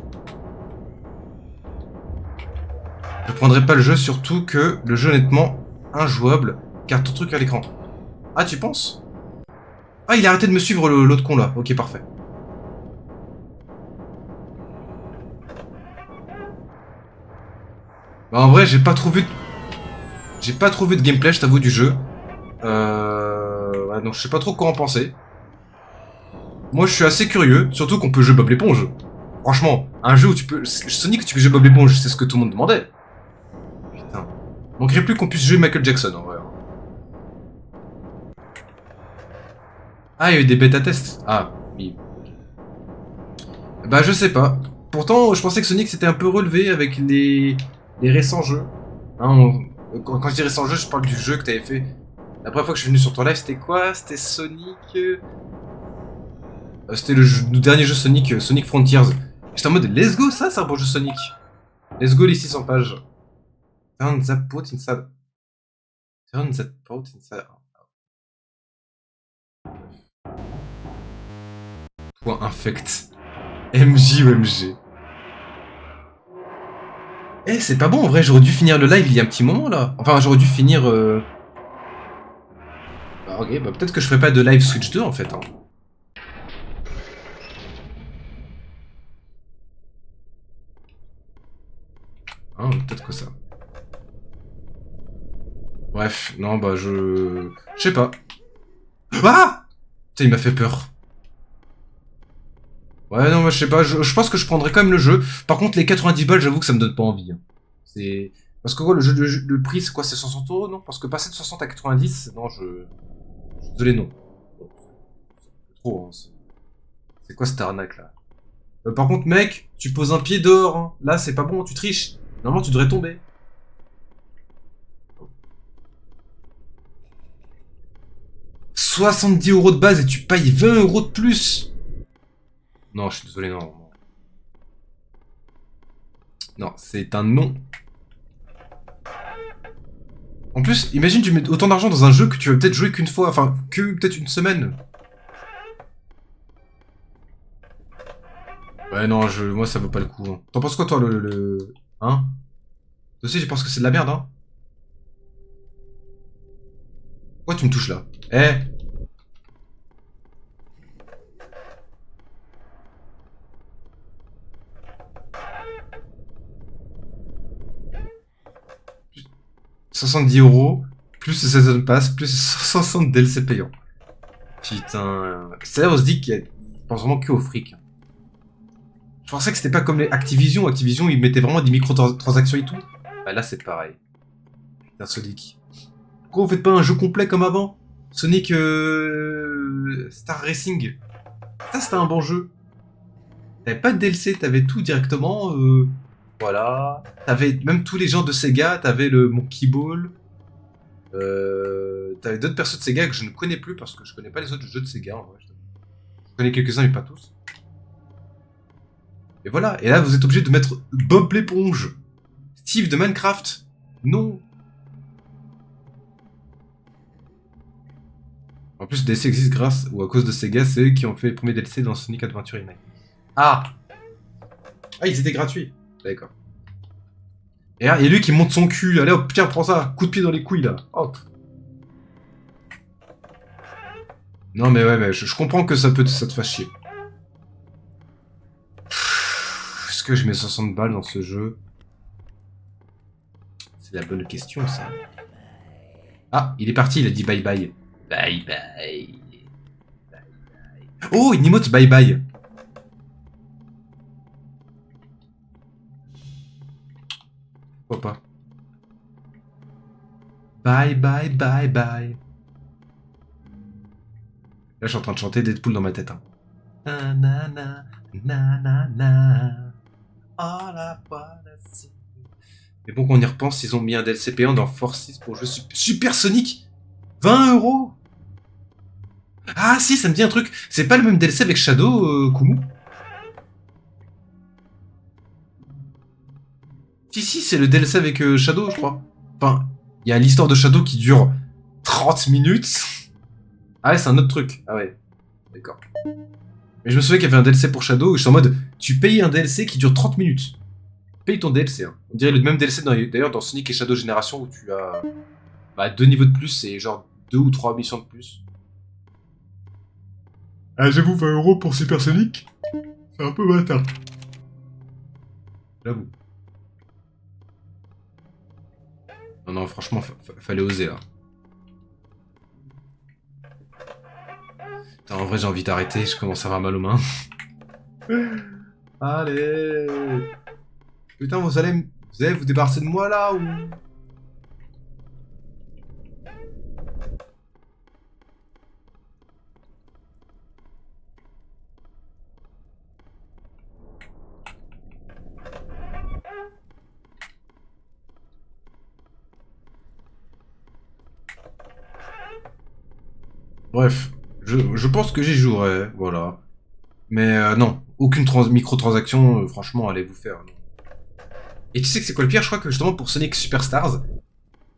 Je prendrai pas le jeu, surtout que le jeu est nettement injouable, car ton truc à l'écran. Ah, tu penses? Ah, il a arrêté de me suivre l'autre con là. Ok, parfait. Bah, en vrai, j'ai pas trop vu de gameplay, je t'avoue, du jeu. Ouais, donc je sais pas trop quoi en penser. Moi, je suis assez curieux, surtout qu'on peut jouer Bob l'éponge. Franchement, un jeu où tu peux... Sonic, tu peux jouer Bob l'éponge, c'est ce que tout le monde demandait. Putain. Manquerait plus qu'on puisse jouer Michael Jackson, en vrai. Ah, il y a eu des bêta-tests. Ah, oui. Bah, je sais pas. Pourtant, je pensais que Sonic s'était un peu relevé avec les récents jeux. Hein, quand je dis récents jeux, je parle du jeu que t'avais fait. La première fois que je suis venu sur ton live, c'était quoi? C'était Sonic... C'était le dernier jeu Sonic, Sonic Frontiers. J'étais en mode, let's go, ça, c'est un bon jeu Sonic. Let's go les 600 pages. Turn that pot inside. Turn that pot inside. Point infect. MJ ou MG. Eh, c'est pas bon en vrai, j'aurais dû finir le live il y a un petit moment là. Enfin, j'aurais dû finir. Bah, ok, bah peut-être que je ferai pas de live Switch 2 en fait. Hein. Hein, peut-être que ça. Bref, non, bah je. Je sais pas. Ah! Putain, il m'a fait peur. Ouais, non, moi je sais pas, je pense que je prendrais quand même le jeu. Par contre, les 90 balles, j'avoue que ça me donne pas envie. Hein. C'est. Parce que quoi, le prix, c'est quoi? C'est 60 €, non? Parce que passer de 60 à 90, non, je. Désolé, non. C'est trop, hein. C'est quoi cette arnaque là? Par contre, mec, tu poses un pied dehors. Hein. Là, c'est pas bon, tu triches. Normalement, tu devrais tomber. 70 € de base et tu payes 20 € de plus. Non, je suis désolé, non. Non, c'est un non. En plus, imagine tu mets autant d'argent dans un jeu que tu vas peut-être jouer qu'une fois, enfin, que peut-être une semaine. Ouais, non, moi ça vaut pas le coup. Hein. T'en penses quoi, toi, Hein? Toi aussi, je pense que c'est de la merde, hein? Pourquoi tu me touches là? Eh! 70 €, plus le Season Pass, plus 60 DLC payants. Putain. C'est là où on se dit qu'il pense vraiment que au fric. Je pensais que c'était pas comme les Activision. Activision, ils mettaient vraiment des microtransactions et tout. Bah là, c'est pareil. Putain, Sonic. Pourquoi vous faites pas un jeu complet comme avant? Sonic Star Racing. Ça, c'était un bon jeu. T'avais pas de DLC, t'avais tout directement. Voilà. T'avais même tous les gens de Sega, t'avais le Monkey Ball. T'avais d'autres persos de Sega que je ne connais plus parce que je connais pas les autres jeux de Sega en vrai. Je connais quelques-uns mais pas tous. Et voilà. Et là, vous êtes obligé de mettre Bob l'éponge. Steve de Minecraft. Non. En plus, le DLC existe grâce ou à cause de Sega, c'est eux qui ont fait les premiers DLC dans Sonic Adventure Remake. Ah! Ah, ils étaient gratuits. D'accord. Et là, il y a lui qui monte son cul. Allez hop, tiens, prends ça. Coup de pied dans les couilles là. Hop. Non mais ouais, mais je comprends que ça te fasse chier. Est-ce que je mets 60 balles dans ce jeu? C'est la bonne question ça. Ah, il est parti, il a dit bye bye. Bye bye. Oh, une emote bye bye. Pourquoi pas? Bye bye bye bye. Là, je suis en train de chanter Deadpool dans ma tête. Hein. Na na na na na na. Oh la c'est. Mais bon, qu'on y repense, ils ont mis un DLC payant dans Force 6 pour jouer Super Sonic. 20 €. Ah si, ça me dit un truc. C'est pas le même DLC avec Shadow, Kumu? Si, c'est le DLC avec Shadow, je crois. Enfin, il y a l'histoire de Shadow qui dure 30 minutes. Ah ouais, c'est un autre truc. Ah ouais, d'accord. Mais je me souviens qu'il y avait un DLC pour Shadow et je suis en mode, tu payes un DLC qui dure 30 minutes. Paye ton DLC. Hein. On dirait le même DLC d'ailleurs dans Sonic et Shadow Génération où tu as 2 niveaux de plus et genre 2 ou 3 missions de plus. Ah, j'avoue, 20 € pour Super Sonic, c'est un peu bâtard. J'avoue. Non, franchement, fallait oser là. Putain, en vrai, j'ai envie d'arrêter, je commence à avoir mal aux mains. Allez. Putain, vous allez vous débarrasser de moi là ou... Bref, je pense que j'y jouerai, voilà. Mais non, aucune microtransaction, franchement, allez vous faire. Non. Et tu sais que c'est quoi le pire? Je crois que justement pour Sonic Superstars...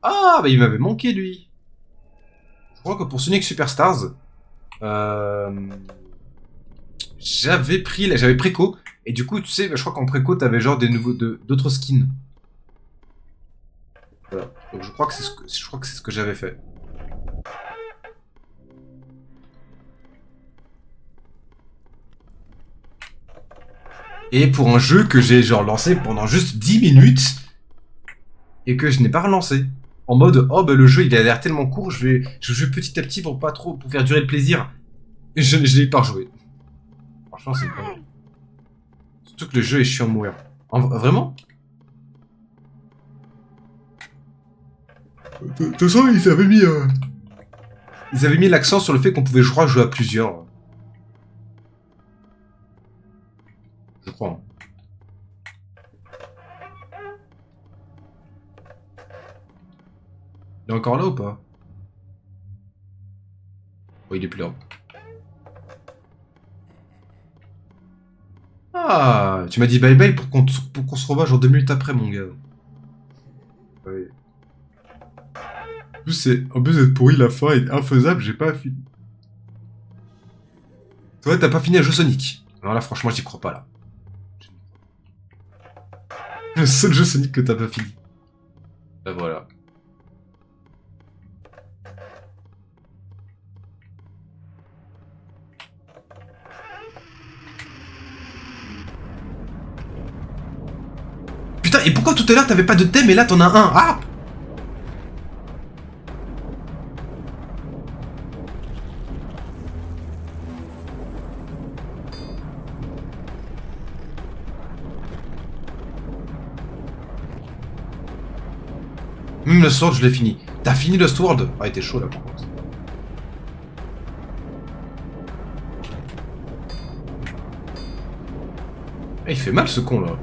Ah, bah il m'avait manqué lui. Je crois que pour Sonic Superstars, euh, j'avais préco. Et du coup, tu sais, bah, je crois qu'en préco, t'avais genre des nouveaux, d'autres skins. Voilà. Donc je crois que je crois que c'est ce que j'avais fait. Et pour un jeu que j'ai genre lancé pendant juste 10 minutes et que je n'ai pas relancé. En mode, oh bah le jeu il a l'air tellement court, je joue petit à petit pour pas trop, pour faire durer le plaisir. Et je l'ai pas rejoué. Franchement, c'est pas. Surtout que le jeu est chiant de mourir. Vraiment? De toute façon, ils avaient mis l'accent sur le fait qu'on pouvait, je crois, jouer à plusieurs. Je crois. Hein. Il est encore là ou pas? Oh, il est plus là. Ah, tu m'as dit bye bye pour qu'on se revoie genre 2 minutes après, mon gars. Ouais. En plus d'être pourri, la fin est infaisable, j'ai pas fini. Toi, t'as pas fini un jeu Sonic. Alors là, franchement, j'y crois pas, là. Le seul jeu Sonic que t'as pas fini. Bah voilà. Putain, et pourquoi tout à l'heure t'avais pas de thème et là t'en as un? Ah! Même le Sword, je l'ai fini. T'as fini le Sword? Ah, il était chaud là par contre. Ah, il fait mal ce con là.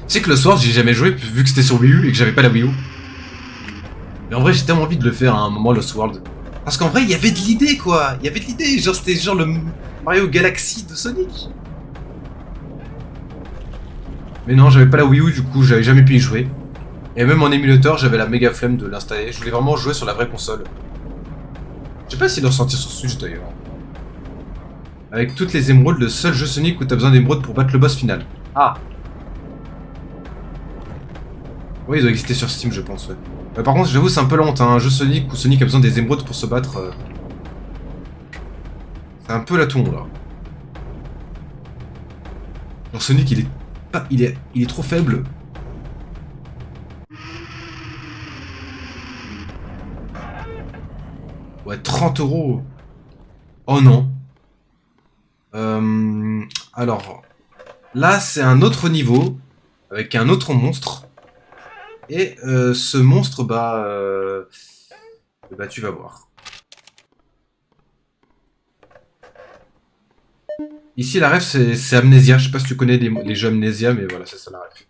Tu sais que le Sword, j'ai jamais joué vu que c'était sur Wii U et que j'avais pas la Wii U. Mais en vrai, j'ai tellement envie de le faire à un moment, le Sword. Parce qu'en vrai, il y avait de l'idée quoi. Il y avait de l'idée. Genre, c'était genre le Mario Galaxy de Sonic. Mais non, j'avais pas la Wii U, du coup, j'avais jamais pu y jouer. Et même en émulateur, j'avais la méga flemme de l'installer. Je voulais vraiment jouer sur la vraie console. Je sais pas s'il est ressorti sur Switch d'ailleurs. Avec toutes les émeraudes, le seul jeu Sonic où t'as besoin d'émeraudes pour battre le boss final. Ah! Oui, ils doivent exister sur Steam, je pense, ouais. Par contre, j'avoue, c'est un peu lent, hein. Un jeu Sonic où Sonic a besoin des émeraudes pour se battre. C'est un peu la tour, là. Genre, Sonic, il est pas. Il est trop faible. Ouais, 30 €. Oh non. Alors. Là, c'est un autre niveau. Avec un autre monstre. Et ce monstre, bah, tu vas voir. Ici, la ref, c'est Amnesia. Je sais pas si tu connais les jeux Amnesia, mais voilà, c'est ça la ref.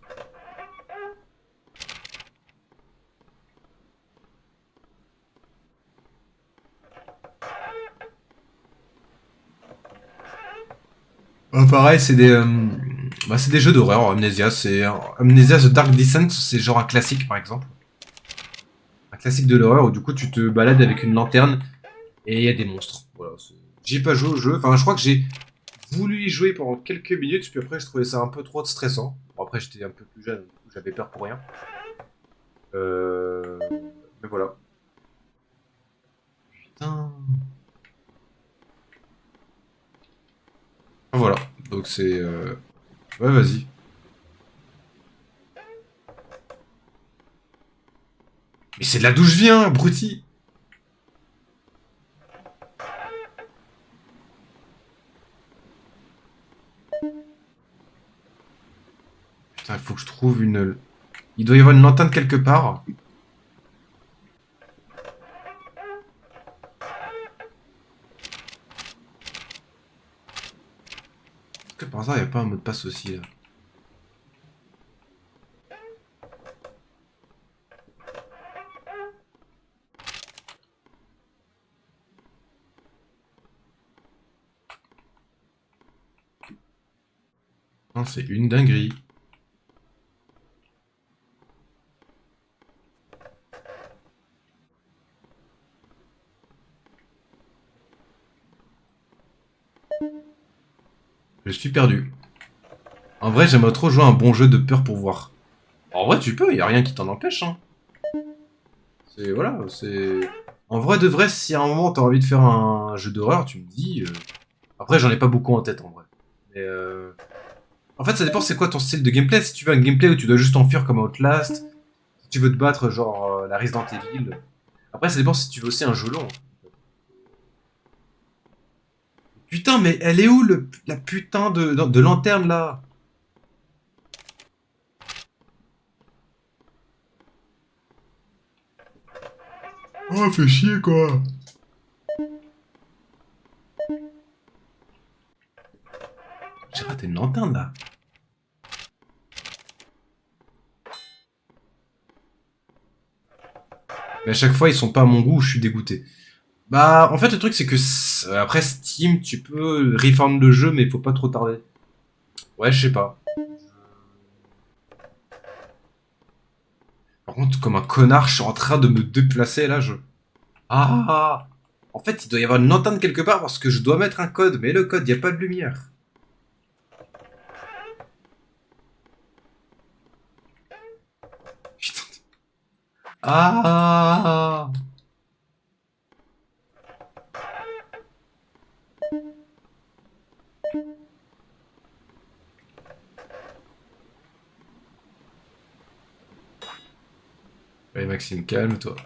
Pareil, c'est des jeux d'horreur, Amnesia. C'est Amnesia The Dark Descent, c'est genre un classique, par exemple. Un classique de l'horreur où du coup tu te balades avec une lanterne et il y a des monstres. Voilà, j'ai pas joué au jeu. Enfin, je crois que j'ai voulu y jouer pendant quelques minutes, puis après je trouvais ça un peu trop stressant. Bon, après j'étais un peu plus jeune, du coup j'avais peur pour rien. Euh... Mais voilà. Putain. Voilà. Donc c'est... Ouais, vas-y. Mais c'est de là d'où je viens, abruti. Putain, il faut que je trouve une... Il doit y avoir une lanterne quelque part. Est-ce que par hasard, il n'y a pas un mot de passe aussi, là? Putain, c'est une dinguerie. Je suis perdu. En vrai, j'aimerais trop jouer à un bon jeu de peur pour voir. En vrai, tu peux, y a rien qui t'en empêche, hein. C'est... Voilà, c'est... En vrai de vrai, si à un moment t'as envie de faire un jeu d'horreur, tu me dis... Après, j'en ai pas beaucoup en tête, en vrai. Mais en fait, ça dépend c'est quoi ton style de gameplay. Si tu veux un gameplay où tu dois juste enfuir comme Outlast, si tu veux te battre genre la Resident Evil... Après, ça dépend si tu veux aussi un jeu long. Putain, mais elle est où la putain de lanterne, là? Oh, fais chier, quoi. J'ai raté une lanterne, là. Mais à chaque fois, ils sont pas à mon goût, je suis dégoûté. Bah, en fait, le truc, c'est que après Steam, tu peux reform le jeu, mais il faut pas trop tarder. Ouais, je sais pas. Par contre, comme un connard, je suis en train de me déplacer, là, je... Ah! En fait, il doit y avoir une lanterne quelque part parce que je dois mettre un code, mais le code, il n'y a pas de lumière. Putain. Ah! Allez, Maxime, calme-toi.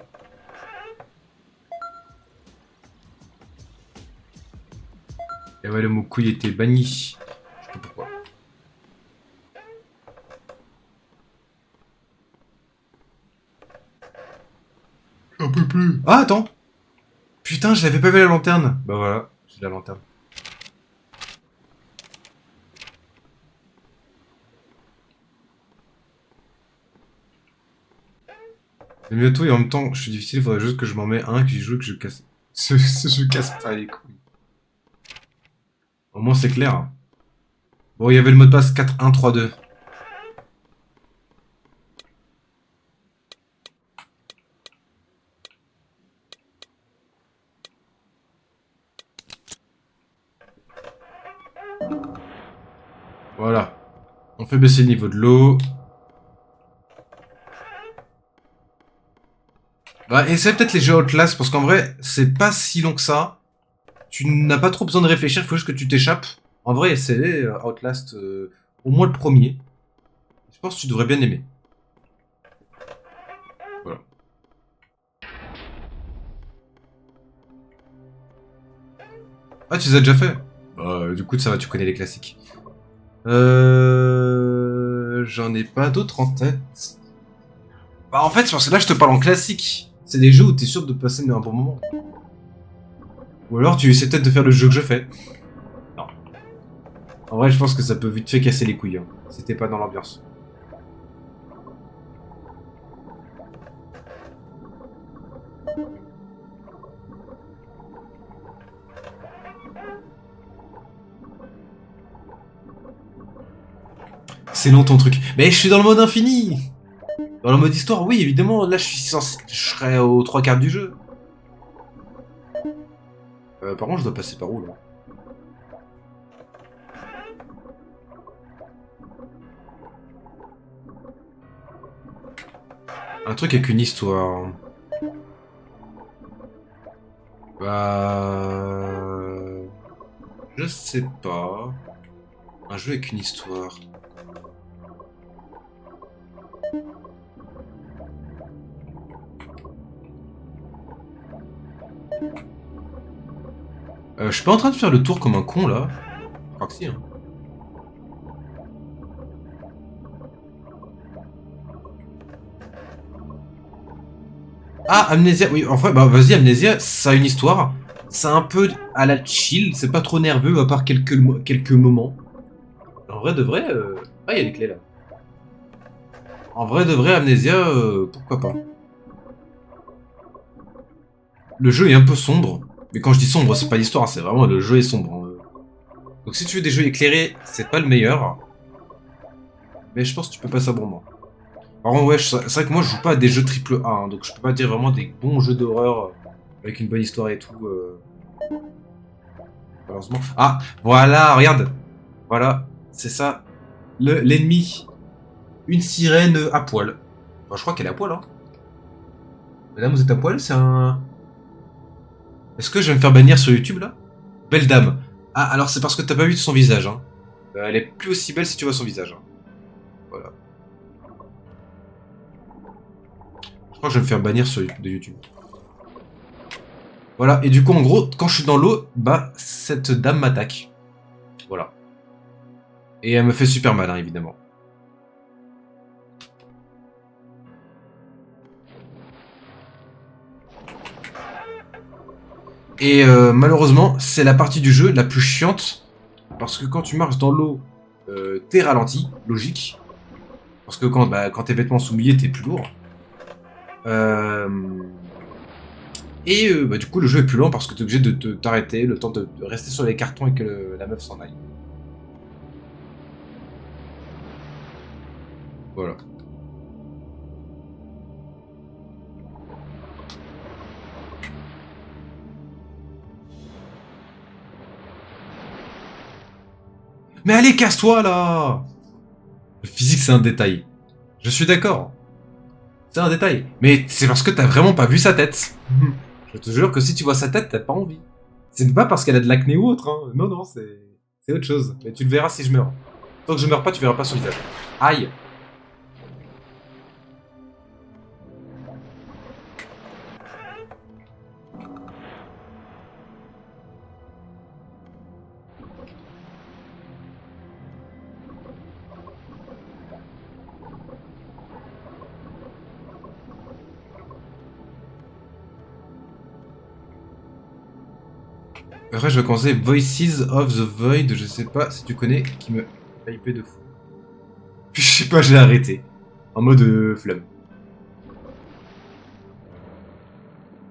Et ouais, le mot couille était banni. Je sais pas pourquoi. J'en peux plus. Ah, attends! Putain, je l'avais pas vu la lanterne. Bah voilà, j'ai la lanterne. Mais bientôt et en même temps, je suis difficile, il faudrait juste que je m'en mets un, que j'y joue, que je casse. Je casse pas les couilles. Au moins c'est clair. Hein. Bon, il y avait le mot de passe 4132. Voilà. On fait baisser le niveau de l'eau. Bah, essaie peut-être les jeux Outlast, parce qu'en vrai, c'est pas si long que ça. Tu n'as pas trop besoin de réfléchir, il faut juste que tu t'échappes. En vrai, essaie Outlast, au moins le premier. Je pense que tu devrais bien aimer. Voilà. Ah, tu les as déjà fait? Bah, du coup, ça va, tu connais les classiques. J'en ai pas d'autres en tête. Bah, en fait, c'est parce que là, je te parle en classique. C'est des jeux où t'es sûr de passer un bon moment. Ou alors, tu essaies peut-être de faire le jeu que je fais. Non. En vrai, je pense que ça peut vite fait casser les couilles. Hein, si t'es pas dans l'ambiance. C'est long ton truc. Mais je suis dans le mode infini. Dans le mode histoire, oui, évidemment. Là, je serais aux 3/4 du jeu. Par contre, je dois passer par où, là? Un truc avec une histoire. Bah... Je sais pas. Un jeu avec une histoire. Je suis pas en train de faire le tour comme un con, là. Je crois que si, hein. Ah, Amnesia, oui, en fait, bah vas-y, Amnesia, ça a une histoire. C'est un peu à la chill, c'est pas trop nerveux à part quelques moments. En vrai de vrai, ah, il y a les clés là. En vrai de vrai, Amnesia, pourquoi pas. Le jeu est un peu sombre, mais quand je dis sombre, c'est pas l'histoire, c'est vraiment le jeu est sombre. Donc si tu veux des jeux éclairés, c'est pas le meilleur. mais je pense que tu peux passer un bon moment. Par contre, ouais, c'est vrai que moi je joue pas à des jeux triple A, hein, donc je peux pas dire vraiment des bons jeux d'horreur avec une bonne histoire et tout. Malheureusement. Ah, voilà, regarde. Voilà, c'est ça. L'ennemi. Une sirène à poil. Enfin, je crois qu'elle est à poil, hein. Madame, vous êtes à poil, c'est un... Est-ce que je vais me faire bannir sur YouTube, là? Belle dame. Ah, alors c'est parce que t'as pas vu son visage, hein. Elle est plus aussi belle si tu vois son visage, hein. Voilà. Je crois que je vais me faire bannir de YouTube. Voilà, et du coup, en gros, quand je suis dans l'eau, bah, cette dame m'attaque. Voilà. Et elle me fait super mal, hein, évidemment. Et malheureusement, c'est la partie du jeu la plus chiante. Parce que quand tu marches dans l'eau, t'es ralenti, logique. Parce que quand tes vêtements sont mouillés, t'es plus lourd. Du coup, le jeu est plus lent parce que t'es obligé de t'arrêter, le temps de rester sur les cartons et que la meuf s'en aille. Voilà. Mais allez, casse-toi là! Le physique, c'est un détail. Je suis d'accord. C'est un détail. Mais c'est parce que t'as vraiment pas vu sa tête. Je te jure que si tu vois sa tête, t'as pas envie. C'est pas parce qu'elle a de l'acné ou autre, hein. Non, non, c'est autre chose. Mais tu le verras si je meurs. Tant que je meurs pas, tu verras pas son visage. Aïe! Après, je vais commencer Voices of the Void, je sais pas si tu connais, qui me hypait de fou. Puis je sais pas, j'ai arrêté. En mode flemme.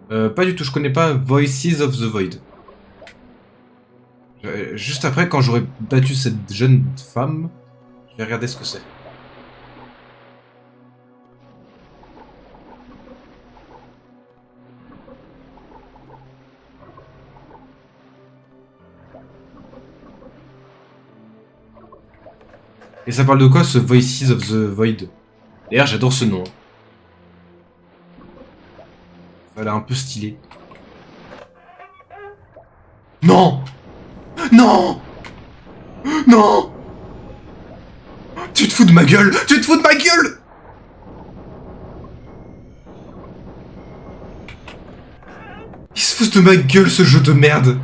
Pas du tout, je connais pas Voices of the Void. Juste après, quand j'aurai battu cette jeune femme, je vais regarder ce que c'est. Et ça parle de quoi ce Voices of the Void? D'ailleurs, j'adore ce nom. Ça a l'air un peu stylé. Non! Non! Non! Tu te fous de ma gueule! Tu te fous de ma gueule! Il se fout de ma gueule ce jeu de merde!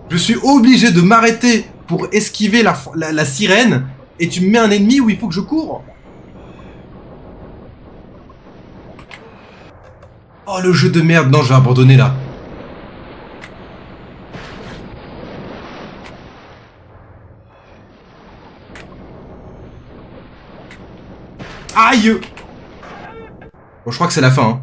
Je suis obligé de m'arrêter pour esquiver la sirène et tu me mets un ennemi où il faut que je cours. Oh le jeu de merde, non je vais abandonner là. Aïe! Bon je crois que c'est la fin. Hein.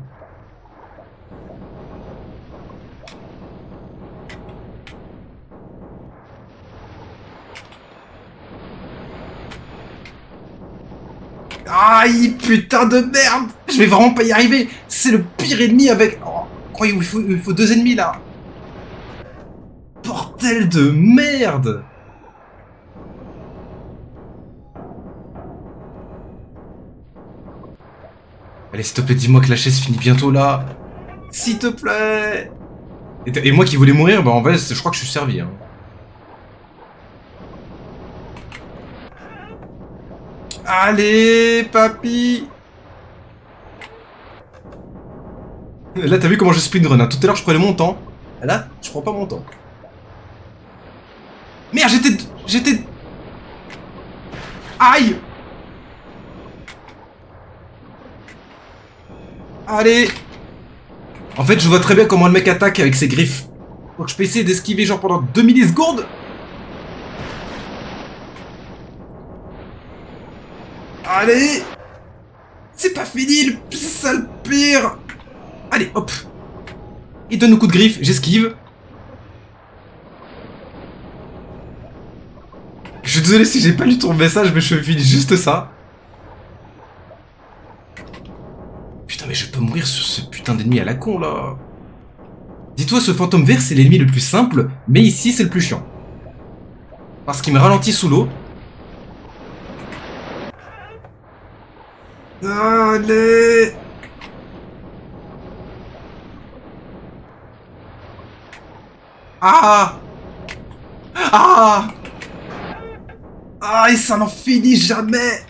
Aïe, putain de merde! Je vais vraiment pas y arriver! C'est le pire ennemi avec... Oh, croyez, il faut 2 ennemis là! Bordel de merde! Allez, s'il te plaît, dis-moi que la chaise finit bientôt là! S'il te plaît! Et moi qui voulais mourir, bah en vrai, je crois que je suis servi. Hein. Allez, papy! Là, t'as vu comment je speedrun, hein. Tout à l'heure, je prenais mon temps. Là, je prends pas mon temps. Merde, j'étais... Aïe! Allez! En fait, je vois très bien comment le mec attaque avec ses griffes. Donc je peux essayer d'esquiver genre pendant 2 millisecondes. Allez! C'est pas fini, c'est ça le pire! Allez, hop! Il donne un coup de griffe, j'esquive. Je suis désolé si j'ai pas lu ton message, mais je file juste ça. Putain, mais je peux mourir sur ce putain d'ennemi à la con, là. Dis-toi, ce fantôme vert, c'est l'ennemi le plus simple, mais ici, c'est le plus chiant. Parce qu'il me ralentit sous l'eau. Allez! Ah! Ah! Ah, et ça n'en finit jamais!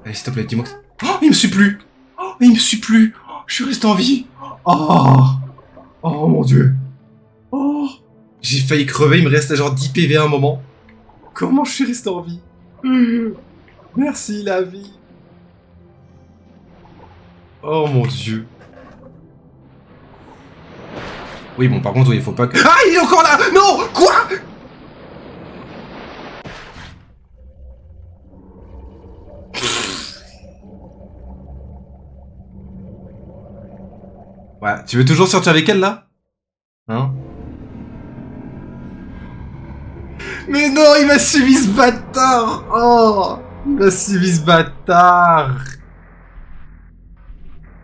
Allez, s'il te plaît, dis-moi que... Oh, il me suit plus! Oh, il me suit plus! Oh, je suis resté en vie! Oh! Oh mon dieu! Oh! J'ai failli crever, il me restait genre 10 PV à un moment. Comment je suis resté en vie? Merci la vie! Oh mon dieu! Oui, bon, par contre, oui, il faut pas que... Ah, il est encore là! Non! Quoi? Ouais, tu veux toujours sortir avec elle, là? Hein? Mais non, il m'a suivi, ce bâtard! Oh! Il m'a suivi, ce bâtard!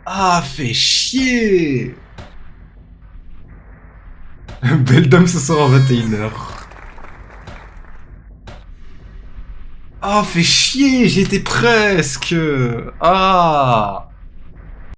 Ah, fait chier! Belle dame ce soir à 21h. Ah, fait chier, j'étais presque. Ah.